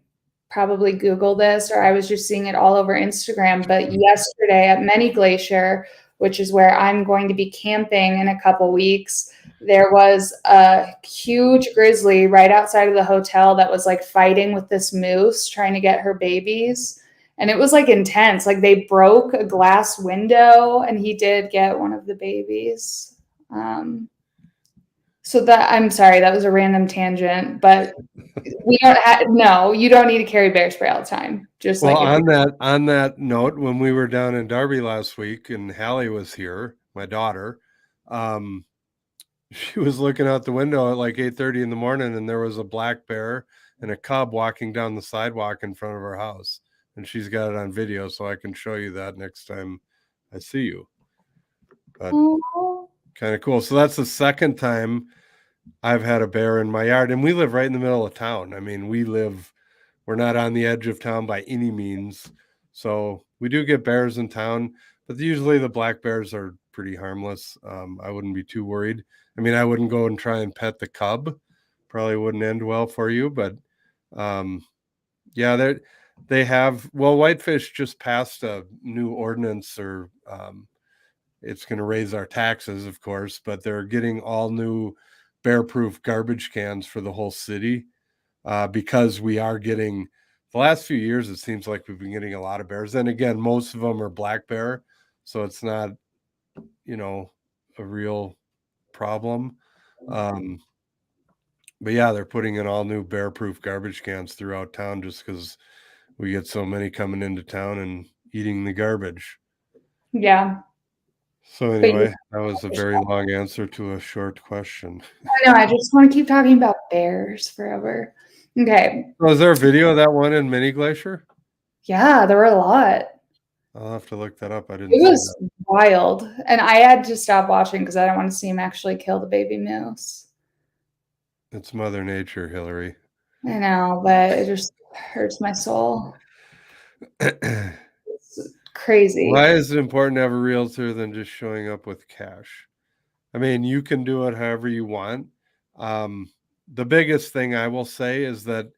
probably Google this, or I was just seeing it all over Instagram. But yesterday at Many Glacier, which is where I'm going to be camping in a couple weeks, there was a huge grizzly right outside of the hotel that was like fighting with this moose trying to get her babies. And it was like intense. Like they broke a glass window and he did get one of the babies. I'm sorry, that was a random tangent, but you don't need to carry bear spray all the time. Just Well, like on that note, when we were down in Darby last week and Hallie was here, my daughter, she was looking out the window at like 8:30 in the morning, and there was a black bear and a cub walking down the sidewalk in front of her house. And she's got it on video, so I can show you that next time I see you. But kind of cool. So that's the second time I've had a bear in my yard, and we live right in the middle of town. I mean, we're not on the edge of town by any means. So we do get bears in town, but usually the black bears are pretty harmless. I wouldn't be too worried. I mean, I wouldn't go and try and pet the cub. Probably wouldn't end well for you, but yeah, Whitefish just passed a new ordinance, or it's going to raise our taxes, of course, but they're getting all new bear-proof garbage cans for the whole city. Because we are getting, the last few years, it seems like we've been getting a lot of bears. And again, most of them are black bear, so it's not, a real problem. But yeah, they're putting in all new bear-proof garbage cans throughout town just because we get so many coming into town and eating the garbage. yeah. So anyway, that was a very long answer to a short question. I know. I just want to keep talking about bears forever. Okay. Was there a video of that one in Mini Glacier? Yeah, there were a lot. I'll have to look that up. I didn't. It was wild, and I had to stop watching because I don't want to see him actually kill the baby moose. It's Mother Nature, Hillary. I know, but it just hurts my soul. It's crazy. Why is it important to have a realtor than just showing up with cash? I mean, you can do it however you want. The biggest thing I will say is that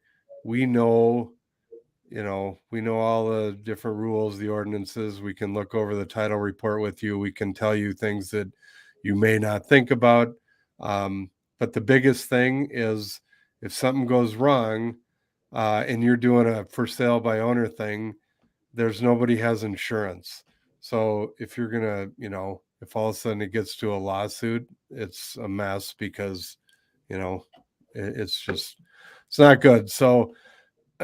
we know all the different rules, the ordinances. We can look over the title report with you. We can tell you things that you may not think about. But the biggest thing is if something goes wrong and you're doing a for sale by owner thing, there's nobody has insurance. So if you're going to, if all of a sudden it gets to a lawsuit, it's a mess because, it's not good. So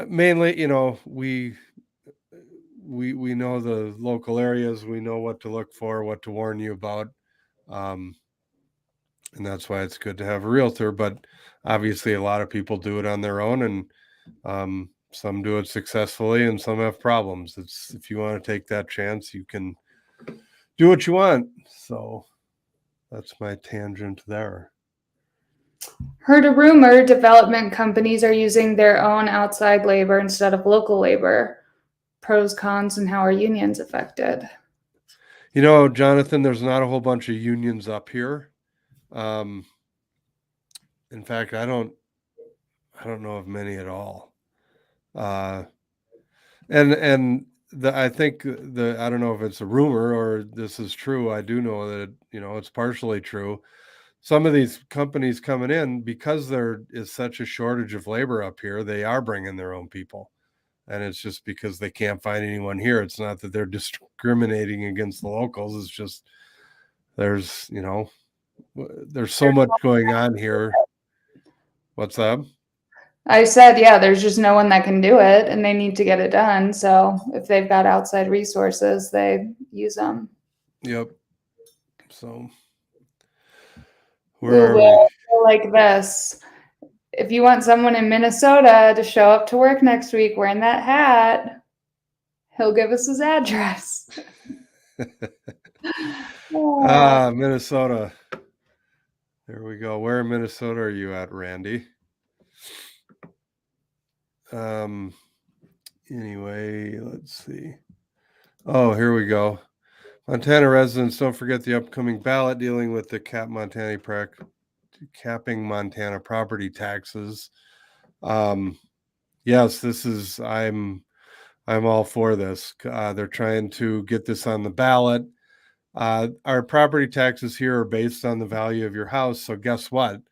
mainly, we know the local areas, we know what to look for, what to warn you about. And that's why it's good to have a realtor, but obviously a lot of people do it on their own, and some do it successfully and some have problems. If you want to take that chance, you can do what you want. So that's my tangent there. Heard a rumor development companies are using their own outside labor instead of local labor. Pros, cons, and how are unions affected? Jonathan, there's not a whole bunch of unions up here. In fact, I don't know of many at all. I think I don't know if it's a rumor or this is true. I do know that, it's partially true. Some of these companies coming in, because there is such a shortage of labor up here, they are bringing their own people. And it's just because they can't find anyone here. It's not that they're discriminating against the locals. It's just there's so much going on here. What's that? I said, yeah, there's just no one that can do it and they need to get it done. So if they've got outside resources, they use them. Yep. So where are we? Like this. If you want someone in Minnesota to show up to work next week wearing that hat, he'll give us his address. Minnesota. There we go. Where in Minnesota are you at, Randy? Anyway, let's see. Oh, here we go. Montana residents, don't forget the upcoming ballot dealing with the capping Montana property taxes. Yes, this is I'm all for this. They're trying to get this on the ballot. Our property taxes here are based on the value of your house. So guess what? In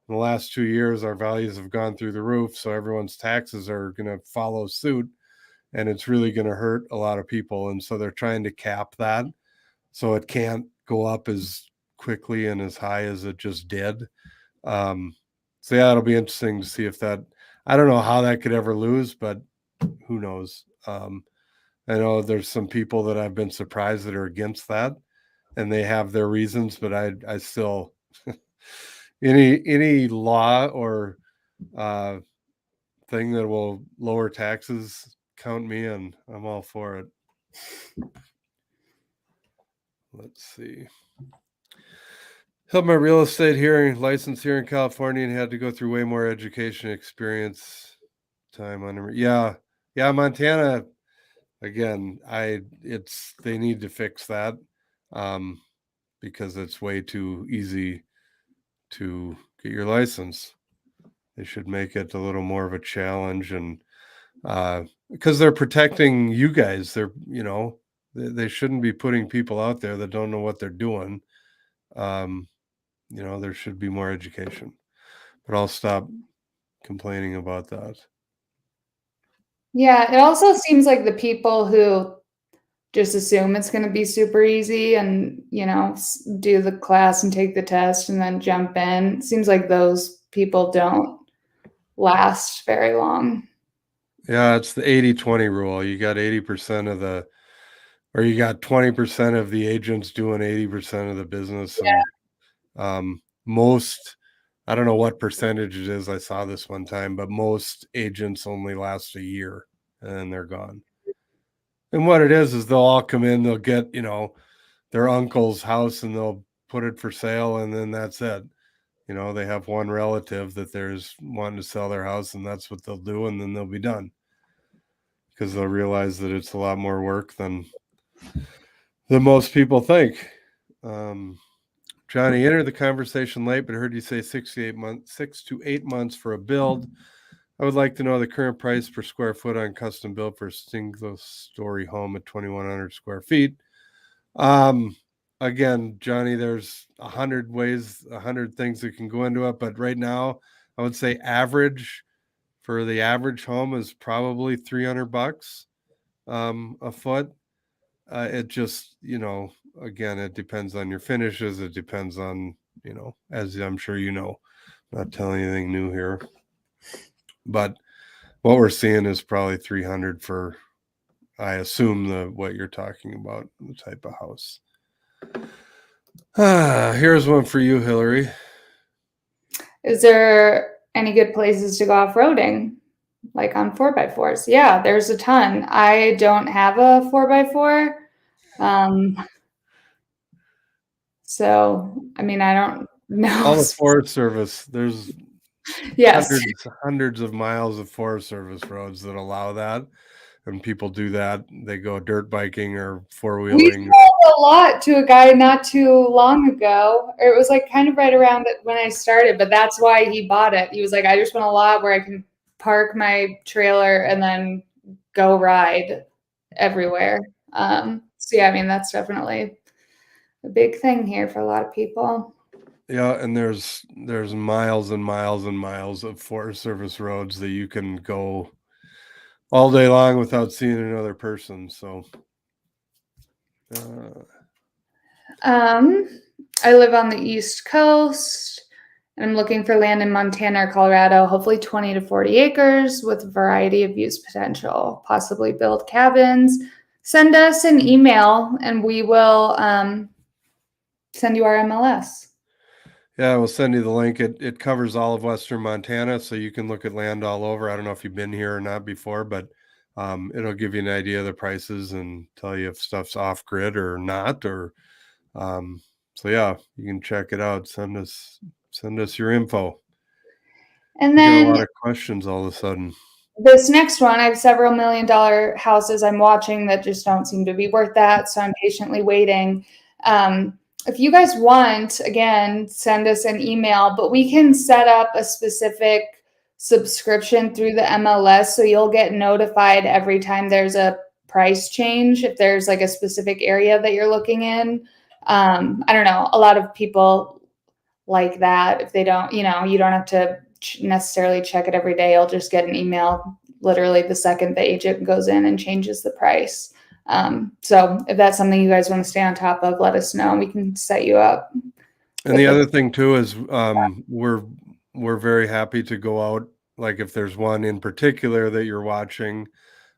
the last 2 years, our values have gone through the roof. So everyone's taxes are going to follow suit, and it's really going to hurt a lot of people. And so they're trying to cap that so it can't go up as quickly and as high as it just did. So yeah, it'll be interesting to see if that. I don't know how that could ever lose, but who knows? I know there's some people that I've been surprised that are against that, and they have their reasons, but I still any law or thing that will lower taxes, count me in. I'm all for it. Let's see. Held my real estate license here in California and had to go through way more education experience time on. Yeah, Montana. Again, they need to fix that. Because it's way too easy to get your license. They should make it a little more of a challenge, and because they're protecting you guys, they shouldn't be putting people out there that don't know what they're doing. There should be more education, but I'll stop complaining about that. Yeah, it also seems like the people who just assume it's going to be super easy and, do the class and take the test and then jump in. It seems like those people don't last very long. Yeah, it's the 80-20 rule. You got 80% or you got 20% of the agents doing 80% of the business. Yeah. And most, I don't know what percentage it is. I saw this one time, but most agents only last a year and then they're gone. And what it is they'll all come in, they'll get, their uncle's house and they'll put it for sale. And then that's it. They have one relative that there's wanting to sell their house and that's what they'll do. And then they'll be done because they'll realize that it's a lot more work than most people think. Johnny entered the conversation late, but heard you say 6 to 8 months for a build. I would like to know the current price per square foot on custom built for a single story home at 2,100 square feet. Again, Johnny, there's 100 ways, 100 things that can go into it, but right now, I would say average for the average home is probably $300 a foot. It just, again, it depends on your finishes. It depends on, as I'm sure not telling anything new here. But what we're seeing is probably 300 for, I assume, what you're talking about, the type of house. Here's one for you, Hillary. Is there any good places to go off-roading? Like on 4x4s? Yeah, there's a ton. I don't have a 4x4. So, I mean, I don't know. All the Forest Service, there's Yes. hundreds of miles of Forest Service roads that allow that. And people do that. They go dirt biking or four-wheeling. We sold a lot to a guy not too long ago. It was like kind of right around when I started, but that's why he bought it. He was like, I just want a lot where I can park my trailer and then go ride everywhere. So yeah, I mean, that's definitely a big thing here for a lot of people. Yeah, and there's miles and miles and miles of Forest Service roads that you can go all day long without seeing another person. So, I live on the East Coast and I'm looking for land in Montana or Colorado, hopefully 20 to 40 acres with a variety of use potential, possibly build cabins. Send us an email and we will send you our MLS. Yeah, we'll send you the link. It covers all of Western Montana, so you can look at land all over. I don't know if you've been here or not before, but it'll give you an idea of the prices and tell you if stuff's off grid or not. Or so yeah, you can check it out. Send us Send us your info. And We got a then lot of questions all of a sudden. this next one, I have several $1 million houses I'm watching that just don't seem to be worth that, so I'm patiently waiting. If you guys want, again, send us an email, but we can set up a specific subscription through the MLS, so you'll get notified every time there's a price change, if there's like a specific area that you're looking in. I don't know, a lot of people like that. If they don't, you don't have to necessarily check it every day. You'll just get an email literally the second the agent goes in and changes the price. So if that's something you guys want to stay on top of, let us know. We can set you up. And the other thing too is we're very happy to go out. Like if there's one in particular that you're watching,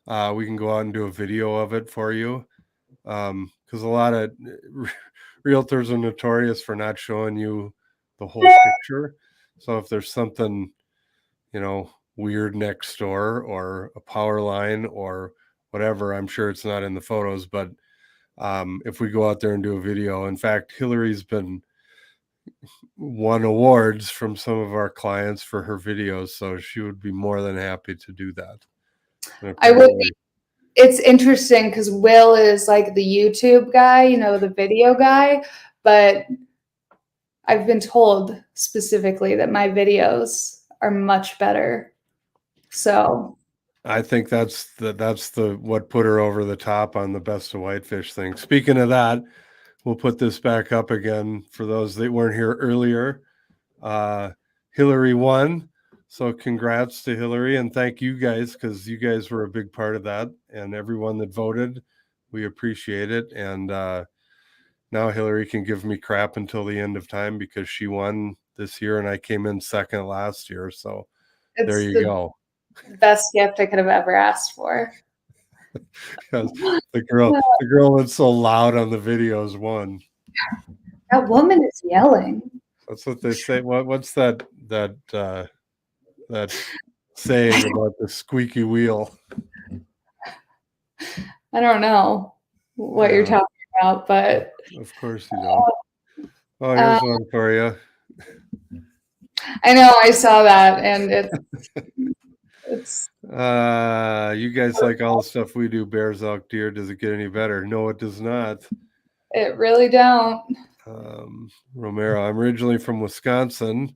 we can go out and do a video of it for you. Because a lot of realtors are notorious for not showing you the whole picture. So if there's something, weird next door or a power line or whatever, I'm sure it's not in the photos, but if we go out there and do a video, in fact, Hillary's been won awards from some of our clients for her videos, so she would be more than happy to do that. I would be. It's interesting because Will is like the YouTube guy, the video guy, but I've been told specifically that my videos are much better. So I think that's the what put her over the top on the Best of Whitefish thing. Speaking of that, we'll put this back up again for those that weren't here earlier. Hillary won. So congrats to Hillary, and thank you guys, because you guys were a big part of that, and everyone that voted, we appreciate it. And now Hillary can give me crap until the end of time because she won this year and I came in second last year. So there you go. Best gift I could have ever asked for. Because the girl that's so loud on the videos won. That woman is yelling. That's what they say. What's that saying about the squeaky wheel? I don't know what you're talking about, but of course you don't. Oh, here's one for you. I know, I saw that, and it's you guys like all the stuff we do, bears, elk, deer. Does it get any better? No, it does not. It really don't. Romero, I'm originally from Wisconsin.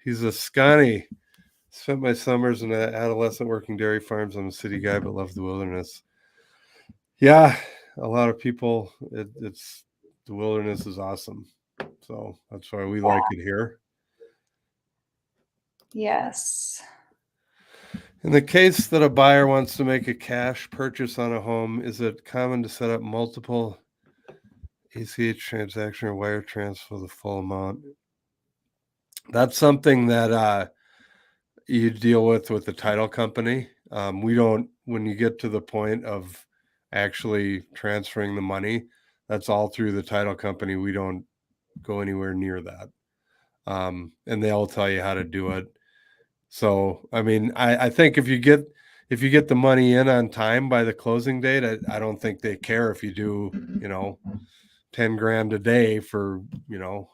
He's a Scotty. Spent my summers and adolescent working dairy farms. I'm a city guy, but love the wilderness. Yeah, a lot of people, it's the wilderness is awesome. So that's why we like it here. Yes. In the case that a buyer wants to make a cash purchase on a home, is it common to set up multiple ACH transaction or wire transfer the full amount? That's something that you deal with the title company. We don't, when you get to the point of actually transferring the money, that's all through the title company. We don't go anywhere near that. And they'll tell you how to do it. So, I mean, I think if you get the money in on time by the closing date, I don't think they care if you do, 10 grand a day for,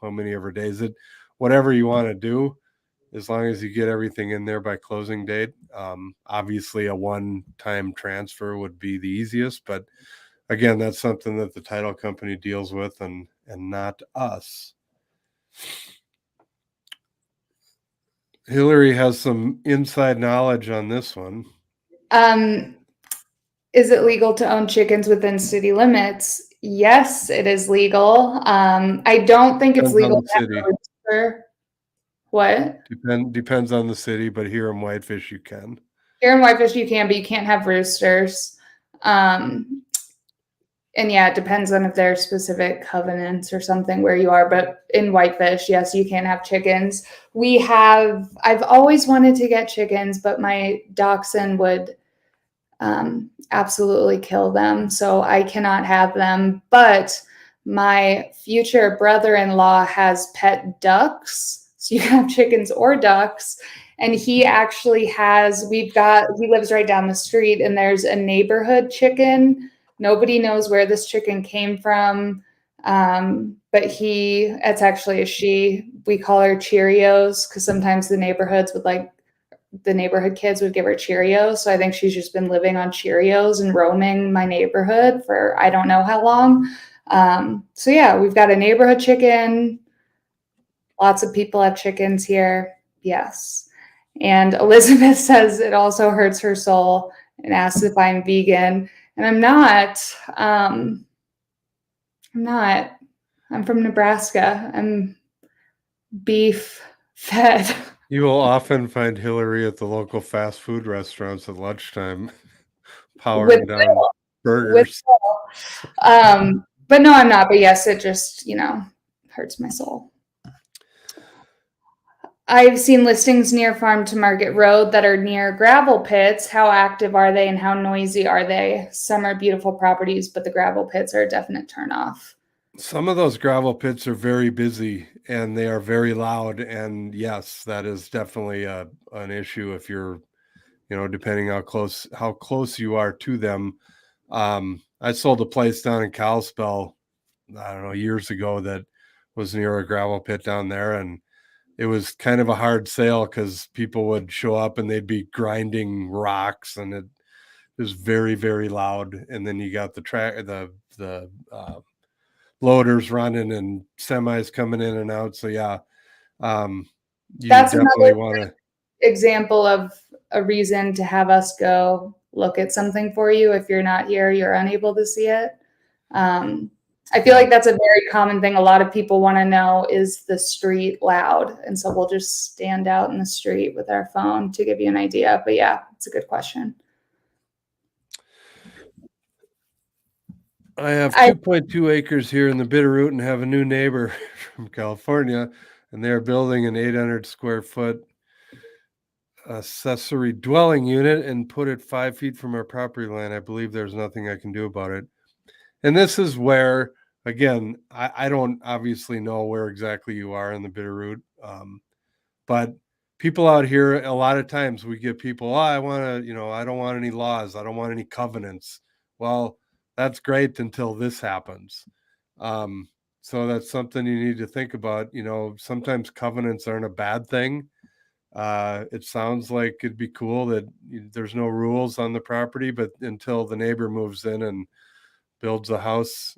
how many ever days whatever you want to do, as long as you get everything in there by closing date. Obviously a one-time transfer would be the easiest, but again, that's something that the title company deals with and not us. Hillary has some inside knowledge on this one. Is it legal to own chickens within city limits? Yes, it is legal. I don't think it's legal to have a rooster. What? Depends on the city, but here in Whitefish you can. Here in Whitefish you can, but you can't have roosters. And yeah, it depends on if there are specific covenants or something where you are. But in Whitefish, yes, you can have chickens. I've always wanted to get chickens, but my dachshund would absolutely kill them. So I cannot have them. But my future brother-in-law has pet ducks. So you can have chickens or ducks. And he actually he lives right down the street, and there's a neighborhood chicken. Nobody knows where this chicken came from. But it's actually a she. We call her Cheerios because sometimes the neighborhood kids would give her Cheerios. So I think she's just been living on Cheerios and roaming my neighborhood for I don't know how long. So yeah, we've got a neighborhood chicken. Lots of people have chickens here. Yes. And Elizabeth says it also hurts her soul and asks if I'm vegan. And I'm not. I'm not. I'm from Nebraska. I'm beef fed. You will often find Hillary at the local fast food restaurants at lunchtime, powering with down with burgers. but no, I'm not. But yes, it just hurts my soul. I've seen listings near Farm to Market Road that are near gravel pits. How active are they and how noisy are they? Some are beautiful properties, but the gravel pits are a definite turnoff. Some of those gravel pits are very busy and they are very loud. And yes, that is definitely an issue if you're, depending how close you are to them. I sold a place down in Kalispell, I don't know, years ago that was near a gravel pit down there, and it was kind of a hard sale because people would show up and they'd be grinding rocks, and it was very, very loud. And then you got the loaders running and semis coming in and out. So yeah, you That's definitely another want to. example of a reason to have us go look at something for you. If you're not here, you're unable to see it. I feel like that's a very common thing. A lot of people want to know, is the street loud? And so we'll just stand out in the street with our phone to give you an idea. But yeah, it's a good question. I have 2.2 acres here in the Bitterroot and have a new neighbor from California, and they're building an 800 square foot accessory dwelling unit and put it 5 feet from our property line. I believe there's nothing I can do about it. And this is where, again, I don't obviously know where exactly you are in the Bitterroot, but people out here, a lot of times we get people, I want to, I don't want any laws. I don't want any covenants. Well, that's great until this happens. So that's something you need to think about. Sometimes covenants aren't a bad thing. It sounds like it'd be cool that there's no rules on the property, but until the neighbor moves in and builds a house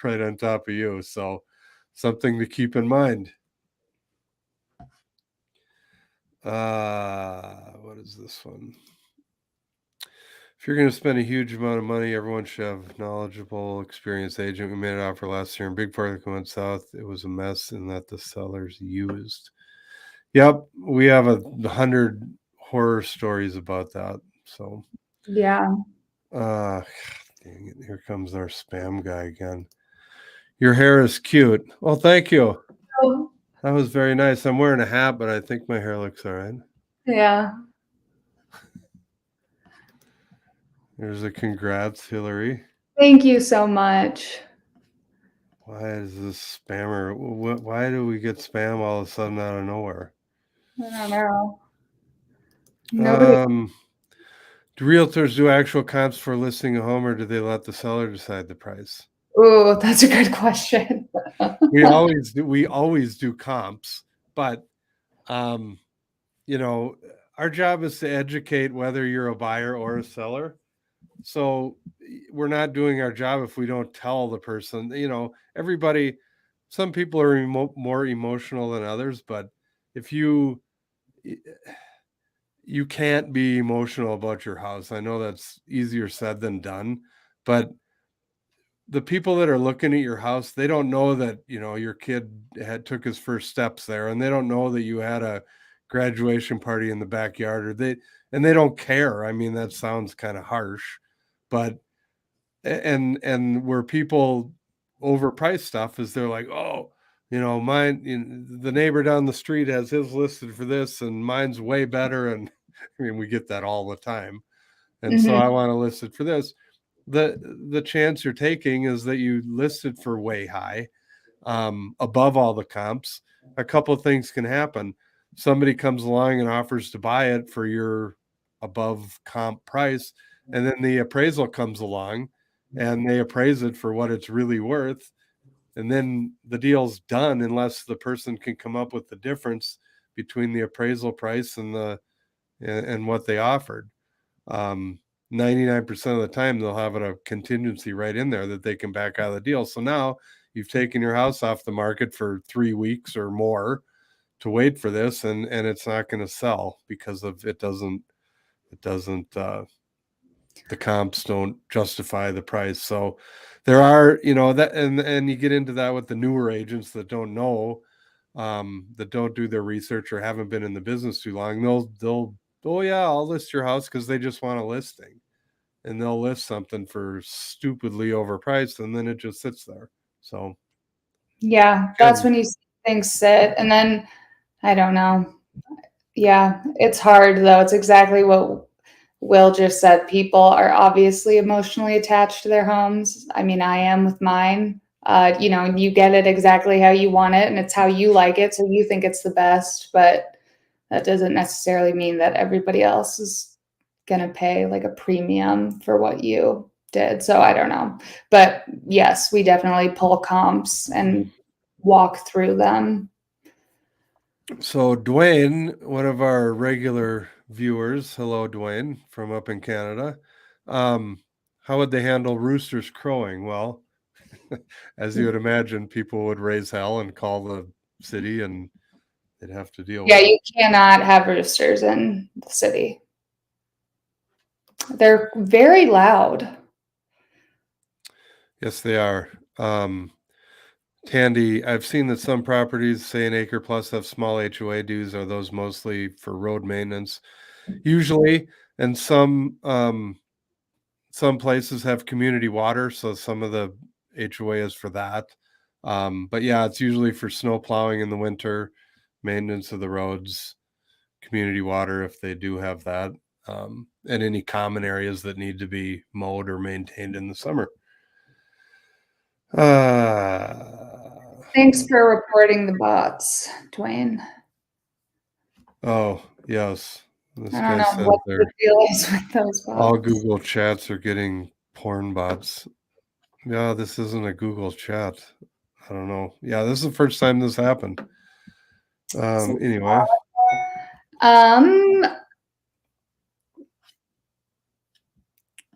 right on top of you. So something to keep in mind. What is this one? If you're going to spend a huge amount of money, everyone should have knowledgeable, experienced agent. We made an offer last year in big part that went south. It was a mess and that the sellers used. Yep, we have 100 horror stories about that. So Yeah. dang it, here comes our spam guy again. Your hair is cute. Well, thank you. Oh, That was very nice. I'm wearing a hat, but I think my hair looks all right. yeah. There's a congrats, Hillary. Thank you so much. Why is this spammer? Why do we get spam all of a sudden out of nowhere? I don't know. Nobody. Do realtors do actual comps for listing a home, or do they let the seller decide the price? Oh, that's a good question. We always do. We always do comps, but our job is to educate whether you're a buyer or a seller. So we're not doing our job if we don't tell the person. Everybody. Some people are more emotional than others, but if you can't be emotional about your house. I know that's easier said than done, but the people that are looking at your house, they don't know that, your kid took his first steps there, and they don't know that you had a graduation party in the backyard, and they don't care. I mean, that sounds kind of harsh, but and where people overprice stuff is they're like, oh, mine, the neighbor down the street has his listed for this and mine's way better. And I mean, we get that all the time. And so I want to list it for this. The chance you're taking is that you listed for way high, above all the comps. A couple of things can happen. Somebody comes along and offers to buy it for your above comp price, and then the appraisal comes along and they appraise it for what it's really worth, and then the deal's done unless the person can come up with the difference between the appraisal price and what they offered. 99% of the time they'll have a contingency right in there that they can back out of the deal. So now you've taken your house off the market for 3 weeks or more to wait for this, and it's not going to sell because of it doesn't the comps don't justify the price. So there are, that, and you get into that with the newer agents that don't know, that don't do their research or haven't been in the business too long. They'll oh yeah, I'll list your house because they just want a listing, and they'll list something for stupidly overpriced, and then it just sits there. So Yeah, that's when you see things sit, and then I don't know. Yeah, it's hard though. It's exactly what Will just said. People are obviously emotionally attached to their homes. I mean, I am with mine. You get it exactly how you want it, and it's how you like it, so you think it's the best, but that doesn't necessarily mean that everybody else is gonna pay like a premium for what you did. So I don't know. But yes, we definitely pull comps and walk through them. So Dwayne, one of our regular viewers, hello Dwayne from up in Canada. How would they handle roosters crowing? Well, as you would imagine, people would raise hell and call the city, and they'd have to deal Yeah, with it. you cannot have roosters in the city. They're very loud. Yes, they are. Tandy, I've seen that some properties, say an Acre Plus, have small HOA dues. Are those mostly for road maintenance? Usually, and some places have community water, so some of the HOA is for that. But yeah, it's usually for snow plowing in the winter, maintenance of the roads, community water if they do have that, and any common areas that need to be mowed or maintained in the summer. Thanks for reporting the bots, Dwayne. Oh, yes. This I don't guy know says what the they're deal is with those all bots. Google chats are getting porn bots. Yeah, this isn't a Google chat. I don't know. Yeah, this is the first time this happened. Anyway, Um,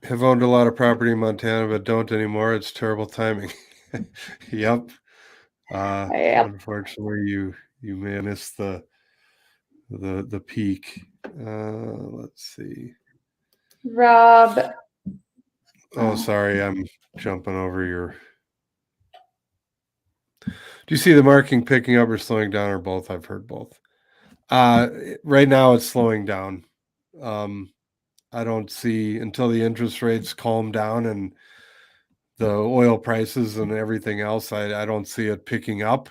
have owned a lot of property in Montana, but don't anymore. It's terrible timing. Yep. yep. Unfortunately, you may have missed the peak. Let's see. Rob. Oh, sorry, I'm jumping over your. Do you see the marking picking up or slowing down, or both? I've heard both. Right now it's slowing down. I don't see until the interest rates calm down and the oil prices and everything else. I don't see it picking up.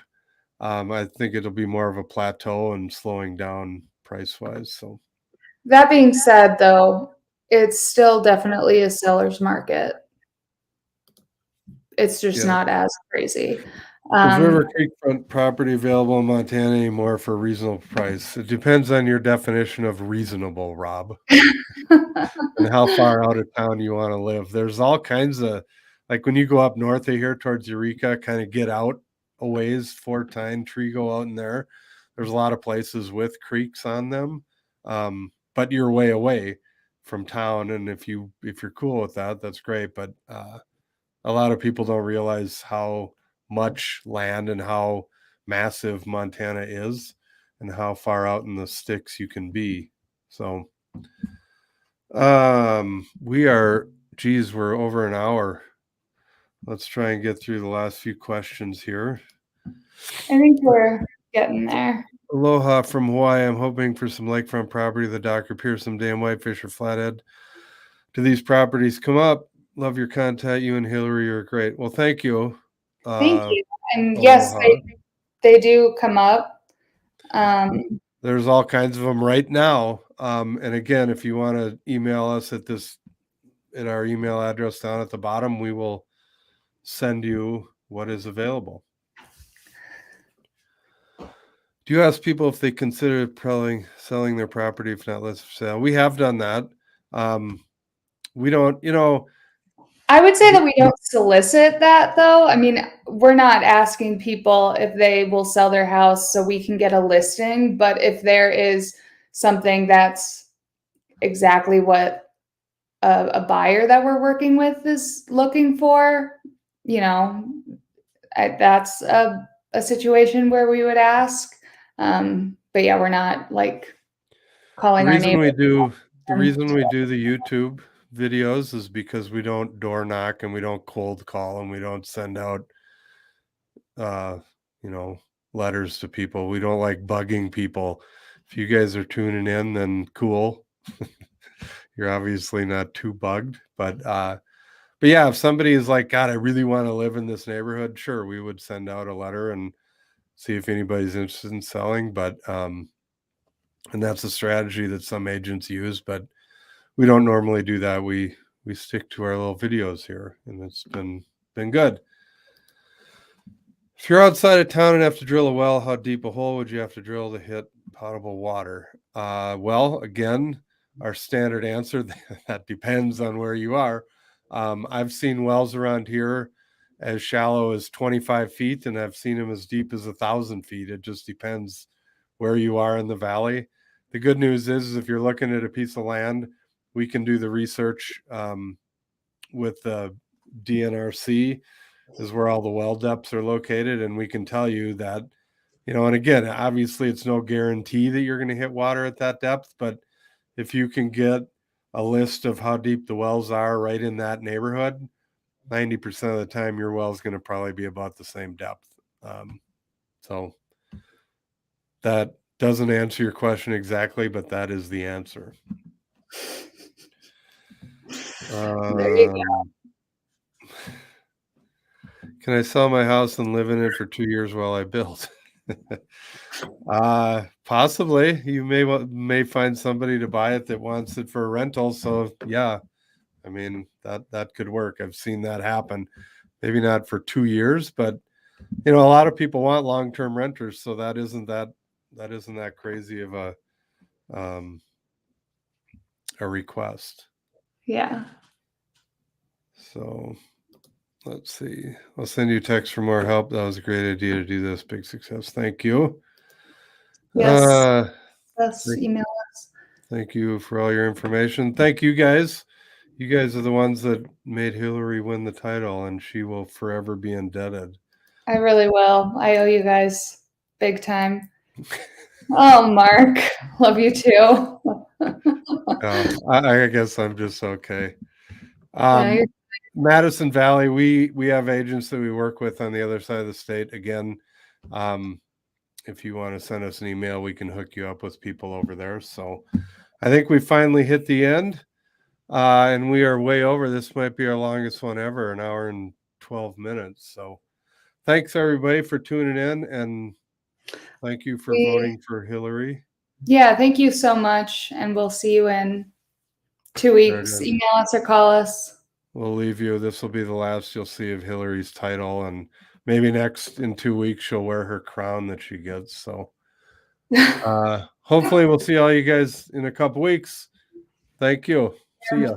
I think it'll be more of a plateau and slowing down price wise. So That being said, though, it's still definitely a seller's market. It's just yeah. not as crazy. Is River Creek front property available in Montana anymore for a reasonable price? It depends on your definition of reasonable, Rob, and how far out of town you want to live. There's all kinds of, like when you go up north of here towards Eureka, kind of get out a ways, Fort Tyne, Trigo out in there. There's a lot of places with creeks on them, but you're way away from town. And if you're cool with that, that's great. But a lot of people don't realize how much land and how massive Montana is and how far out in the sticks you can be. So we're over an hour. Let's try and get through the last few questions here. I think we're getting there. Aloha from Hawaii. I'm hoping for some lakefront property. The dock appears some damn Whitefish or Flathead. Do these properties come up? Love your content. You and Hillary are great. Well, thank you. Thank you. And yes, Aloha. they do come up. There's all kinds of them right now. And again, if you want to email us at our email address down at the bottom, we will send you what is available. Do you ask people if they consider selling their property if not listed for sale? We have done that. We don't, I would say that we don't solicit that though. I mean, we're not asking people if they will sell their house so we can get a listing, but if there is something that's exactly what a buyer that we're working with is looking for, you know, that's a situation where we would ask. But yeah, we're not like The calling our reason neighbors. we do the And reason we do the YouTube videos is because we don't door knock and we don't cold call and we don't send out uh you know letters to people. We don't like bugging people. If you guys are tuning in, then cool. You're obviously not too bugged, but yeah, if somebody is like, God, I really want to live in this neighborhood, sure, we would send out a letter and see if anybody's interested in selling. But and that's a strategy that some agents use, but we don't normally do that. We stick to our little videos here, and it's been good. If you're outside of town and have to drill a well, how deep a hole would you have to drill to hit potable water? Well, again, our standard answer that depends on where you are. I've seen wells around here as shallow as 25 feet, and I've seen them as deep as 1,000 feet. It just depends where you are in the valley. The good news is if you're looking at a piece of land, we can do the research with the DNRC is where all the well depths are located, and we can tell you that, and again, obviously it's no guarantee that you're going to hit water at that depth, but if you can get a list of how deep the wells are right in that neighborhood, 90% of the time your well is going to probably be about the same depth. So that doesn't answer your question exactly, but that is the answer. there you go. Can I sell my house and live in it for 2 years while I build? Possibly. You may find somebody to buy it that wants it for a rental. So yeah, I mean that could work. I've seen that happen. Maybe not for 2 years, but a lot of people want long-term renters, so that isn't that crazy of a request. Yeah. So let's see. I'll send you a text for more help. That was a great idea to do this. Big success. Thank you. Yes. Thank, Email us. thank you for all your information. Thank you guys. You guys are the ones that made Hillary win the title, and she will forever be indebted. I really will. I owe you guys big time. Oh, Mark, love you too. I guess I'm just okay. Yeah, Madison Valley, we have agents that we work with on the other side of the state. Again, if you want to send us an email, we can hook you up with people over there. So I think we finally hit the end, and we are way over. This might be our longest one ever, an hour and 12 minutes. So thanks everybody for tuning in, and thank you for voting for Hillary. Yeah, thank you so much, and we'll see you in 2 weeks. Email us or call us. We'll leave you. This will be the last you'll see of Hillary's title, and maybe in 2 weeks she'll wear her crown that she gets. So hopefully we'll see all you guys in a couple weeks. Thank you. See ya.